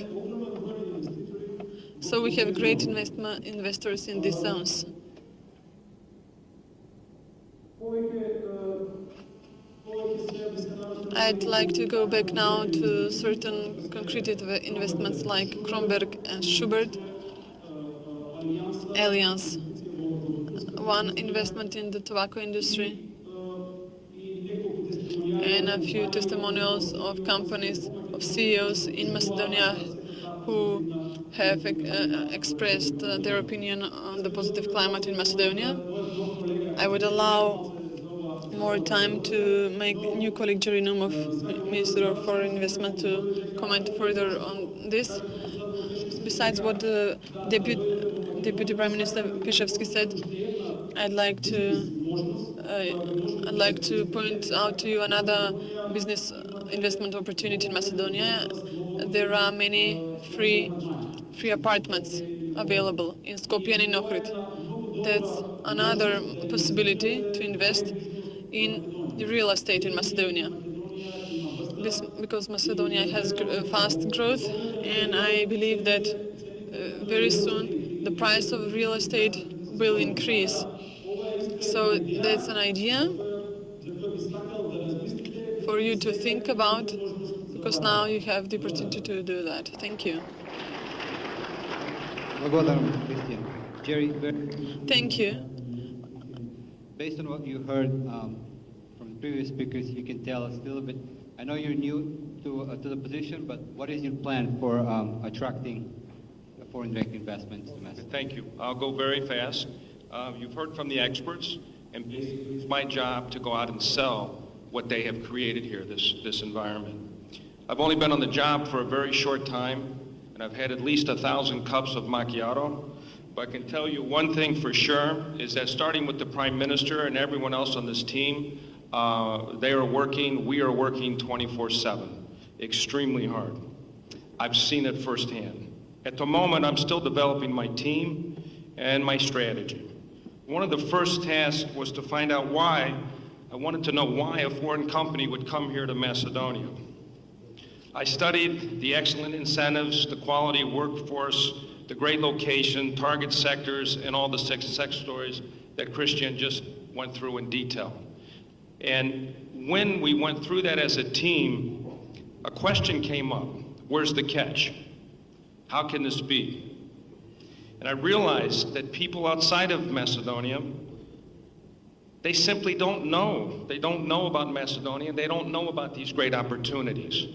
So we have great investors in these zones. I'd like to go back now to certain concrete investments like Kronberg and Schubert, Allianz, one investment in the tobacco industry, and a few testimonials of companies, of CEOs in Macedonia who have expressed their opinion on the positive climate in Macedonia. I would allow more time to make new colleague Jerry Naumoff, Minister of Foreign Investment, to comment further on this. Besides what the Deputy Prime Minister Pesevski said, I'd like to point out to you another business investment opportunity in Macedonia. There are many free apartments available in Skopje and in Ohrid. That's another possibility to invest in the real estate in Macedonia. This because Macedonia has fast growth, and I believe that very soon the price of real estate will increase. So that's an idea for you to think about, because now you have the opportunity to do that. Thank you. Jerry, Thank you. based on what you heard from the previous speakers, you can tell us a little bit. I know you're new to the position, but what is your plan for attracting foreign direct investments to Macedonia? Thank you. I'll go very fast. You've heard from the experts, and it's my job to go out and sell what they have created here, this environment. I've only been on the job for a very short time, and I've had at least 1,000 cups of macchiato. But I can tell you one thing for sure, is that starting with the Prime Minister and everyone else on this team, we are working 24/7, extremely hard. I've seen it firsthand. At the moment, I'm still developing my team and my strategy. One of the first tasks was to find out why. I wanted to know why a foreign company would come here to Macedonia. I studied the excellent incentives, the quality workforce, the great location, target sectors, and all the success stories that Hristijan just went through in detail. And when we went through that as a team, a question came up: where's the catch? How can this be? And I realized that people outside of Macedonia, they simply don't know. They don't know about Macedonia. They don't know about these great opportunities.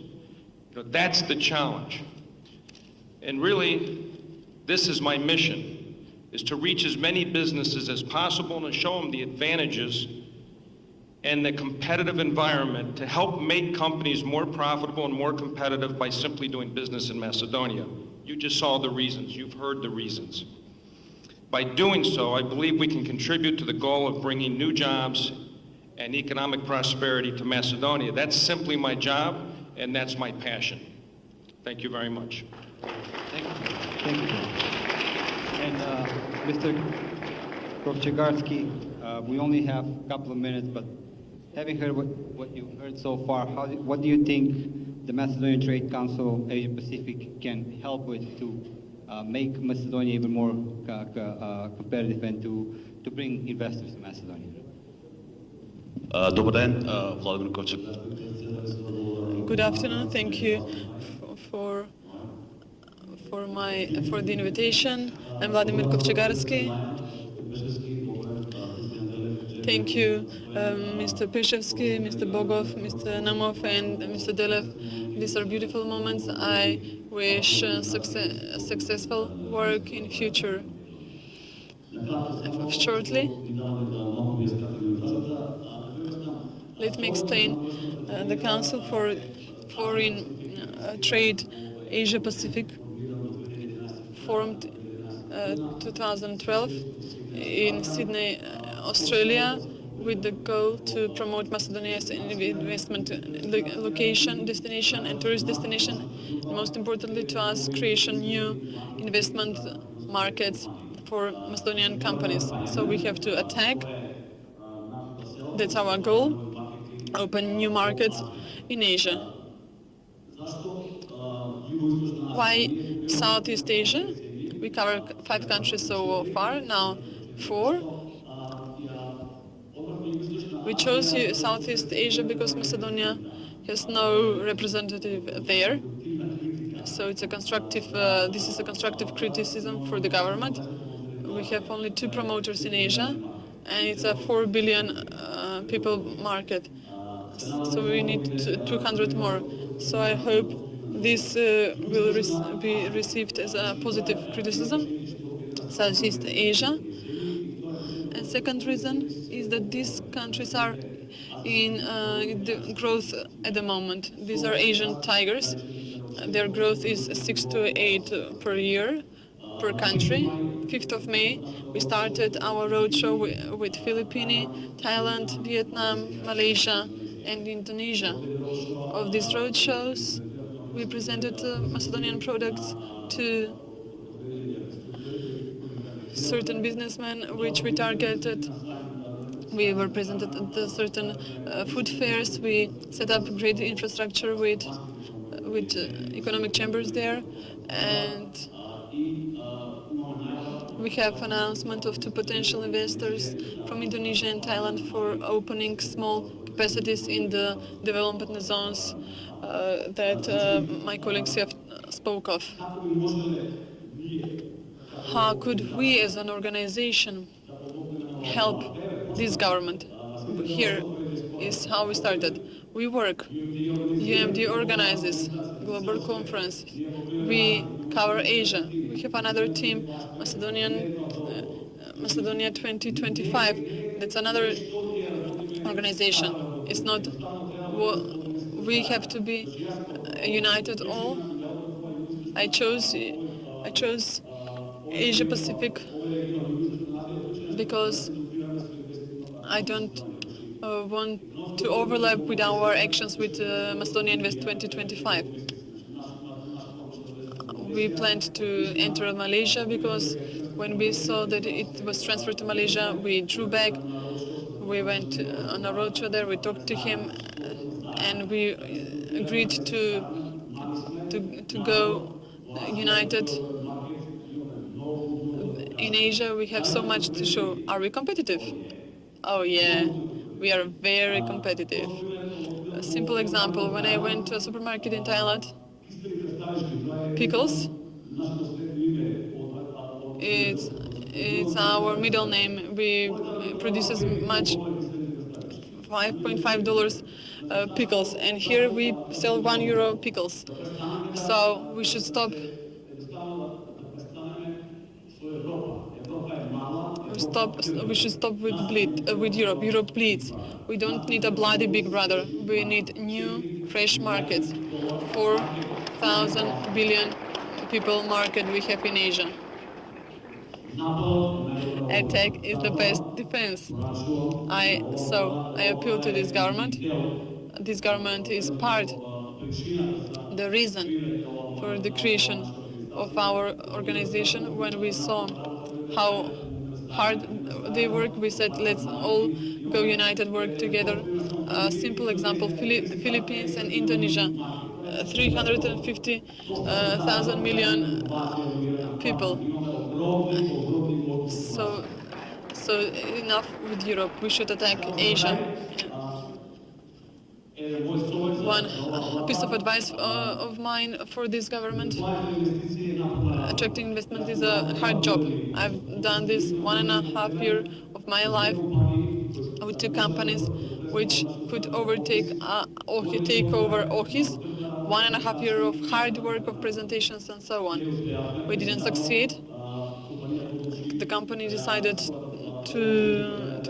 That's the challenge. And really, this is my mission, is to reach as many businesses as possible and show them the advantages and the competitive environment to help make companies more profitable and more competitive by simply doing business in Macedonia. You just saw the reasons. You've heard the reasons. By doing so, I believe we can contribute to the goal of bringing new jobs and economic prosperity to Macedonia. That's simply my job, and that's my passion. Thank you very much. Thank you. Thank you. And Mr. Kofcegarki, we only have a couple of minutes, but having heard what you've heard so far, what do you think the Macedonian Trade Council Asia Pacific can help with to make Macedonia even more competitive and to bring investors to Macedonia? Добър ден, Vladimir Kovcek. Good afternoon. Thank you for the invitation. I'm Vladimir Kofcegarki. Thank you, Mr. Pesevski, Mr. Bogov, Mr. Naumoff, and Mr. Delev. These are beautiful moments. I wish successful work in future. Shortly, let me explain. The Council for Foreign Trade Asia Pacific formed 2012 in Sydney, Australia, with the goal to promote Macedonia as an investment location, destination, and tourist destination. And most importantly to us, creation new investment markets for Macedonian companies. So we have to attack. That's our goal. Open new markets in Asia. Why Southeast Asia? We cover 5 countries so far, now 4. We chose Southeast Asia because Macedonia has no representative there. So it's a constructive, this is a constructive criticism for the government. We have only 2 promoters in Asia, and it's a 4 billion people market. So we need 200 more. So I hope this will be received as a positive criticism. Southeast Asia. And second reason is that these countries are in the growth at the moment. These are Asian tigers. Their growth is 6 to 8 per year per country. 5th of May, we started our roadshow with Philippines, Thailand, Vietnam, Malaysia, and Indonesia. Of these roadshows, we presented Macedonian products to certain businessmen which we targeted. We were presented at certain food fairs. We set up great infrastructure with economic chambers there, and we have announcement of 2 potential investors from Indonesia and Thailand for opening small capacities in the development zones that my colleagues have spoke of. How could we as an organization help this government? Here is how we started. We work. UMD organizes global conference. We cover Asia. We have another team, Macedonia 2025. That's another organization. It's not. We have to be united all. I chose Asia Pacific because I don't want to overlap with our actions with Macedonia Invest 2025. We planned to enter Malaysia because when we saw that it was transferred to Malaysia, we drew back. We went on a roadshow there, we talked to him, and we agreed to go united. In Asia, we have so much to show. Are we competitive? Oh yeah, we are very competitive. A simple example, when I went to a supermarket in Thailand, pickles, it's our middle name. We produce as much $5.5 pickles, and here we sell €1 pickles. So we should stop. We should stop with Europe. Europe bleeds. We don't need a bloody big brother. We need new, fresh markets. 4,000 billion people market we have in Asia. Attack is the best defense. I appeal to this government. This government is part the reason for the creation of our organization. When we saw how hard they work, we said, let's all go united, work together. A simple example, Philippines and Indonesia, 350,000 million people. So enough with Europe, we should attack Asia. One piece of advice of mine for this government: attracting investment is a hard job. I've done this 1.5 years of my life with 2 companies which could take over Ohis. 1.5 years of hard work, of presentations and so on. We didn't succeed. The company decided to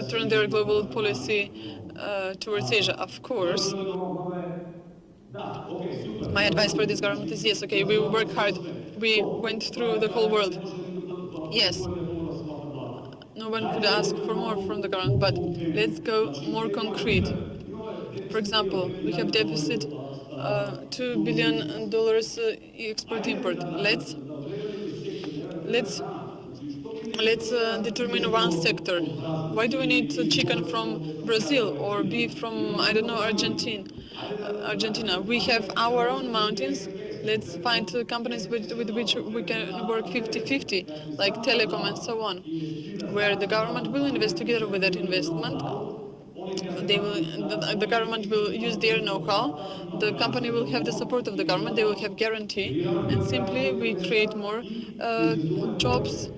turn their global policy towards Asia. Of course, my advice for this government is, yes, okay, we work hard. We went through the whole world. Yes, no one could ask for more from the government, but let's go more concrete. For example, we have deficit $2 billion export-import. Let's determine one sector. Why do we need chicken from Brazil or beef from, I don't know, Argentina? We have our own mountains. Let's find companies with which we can work 50-50, like telecom and so on, where the government will invest together with that investment. The government will use their know-how. The company will have the support of the government. They will have guarantee, and simply we create more jobs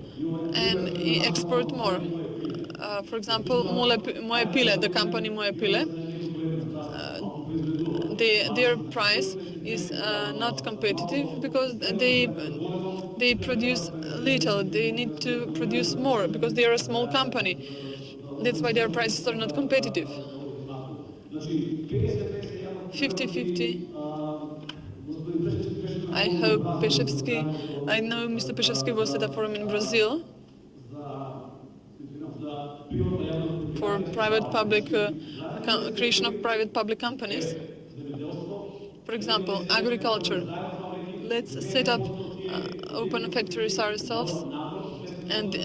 and export more. For example, Moje Pile, the company Moje Pile, their price is not competitive because they produce little. They need to produce more because they are a small company. That's why their prices are not competitive. 50-50. I hope Pesevski, I know Mr. Pesevski was at a forum in Brazil for private-public creation of private-public companies. For example, agriculture. Let's set up open factories ourselves, and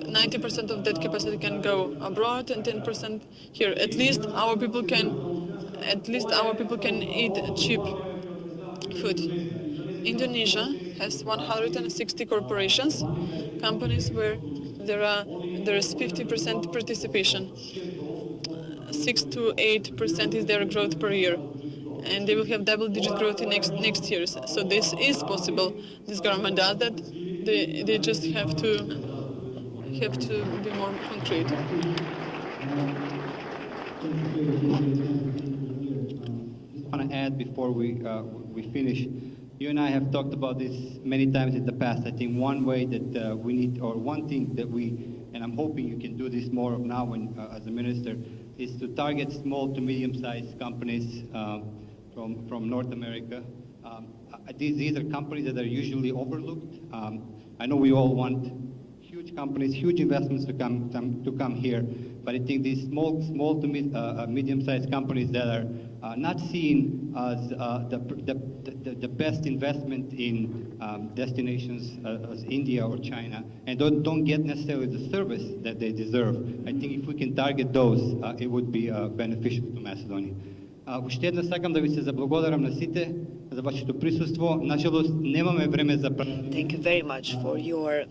90% of that capacity can go abroad and 10% here. At least our people can eat cheap food. Indonesia has 160 corporations, companies where there is 50% participation. 6 to 8% is their growth per year, and they will have double-digit growth in next years. So this is possible. This government does that. They just have to be more concrete. I want to add before we finish. You and I have talked about this many times in the past. I think one way that we need, or one thing that and I'm hoping you can do this more now when, as a minister, is to target small to medium-sized companies from North America. These are companies that are usually overlooked. I know we all want huge companies, huge investments to come here, but I think these small to medium-sized companies that are not seen as the best investment in destinations as India or China, and don't get necessarily the service that they deserve. I think if we can target those, it would be beneficial to Macedonia. Уште една сакам да ви се заблагодарам на сите за вашето присуство. Нажалост немаме време за Thank you very much for your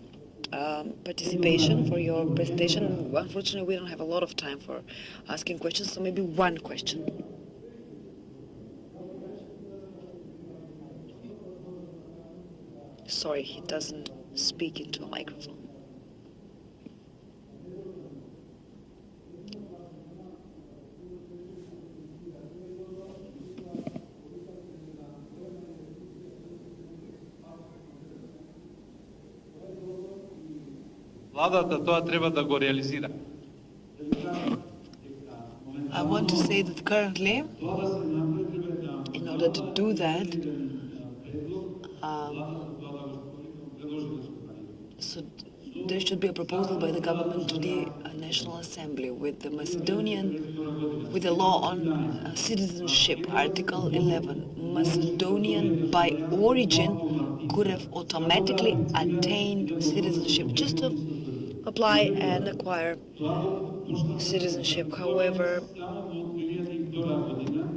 participation, for your presentation. Unfortunately, we don't have a lot of time for asking questions, so maybe one question. Sorry, he doesn't speak into a microphone. Владата тоа треба да го реализира. I want to say that currently, in order to do that, so there should be a proposal by the government to the National Assembly with the law on citizenship, Article 11. Macedonian by origin could have automatically attained citizenship just to apply and acquire citizenship. However,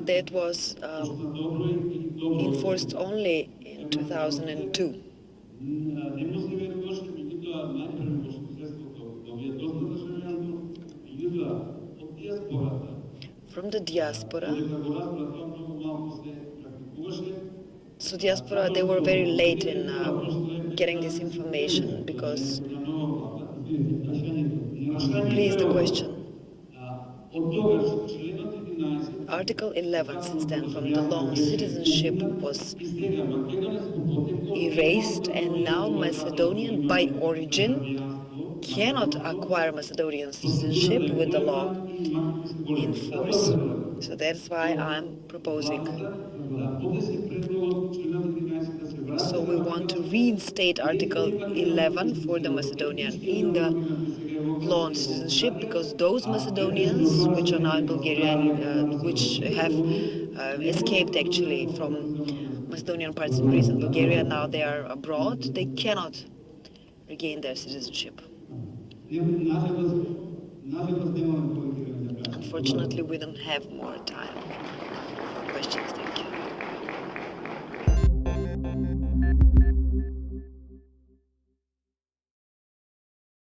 that was enforced only in 2002. From the diaspora, so diaspora, they were very late in getting this information because, please, the question. Article 11, since then, from the law, citizenship was erased, and now Macedonian by origin cannot acquire Macedonian citizenship with the law in force. So that's why I'm proposing. So we want to reinstate Article 11 for the Macedonian in the law on citizenship, because those Macedonians which are now in Bulgaria, which have escaped actually from Macedonian parts in Greece and Bulgaria, now they are abroad, they cannot regain their citizenship. Unfortunately, we don't have more time for questions.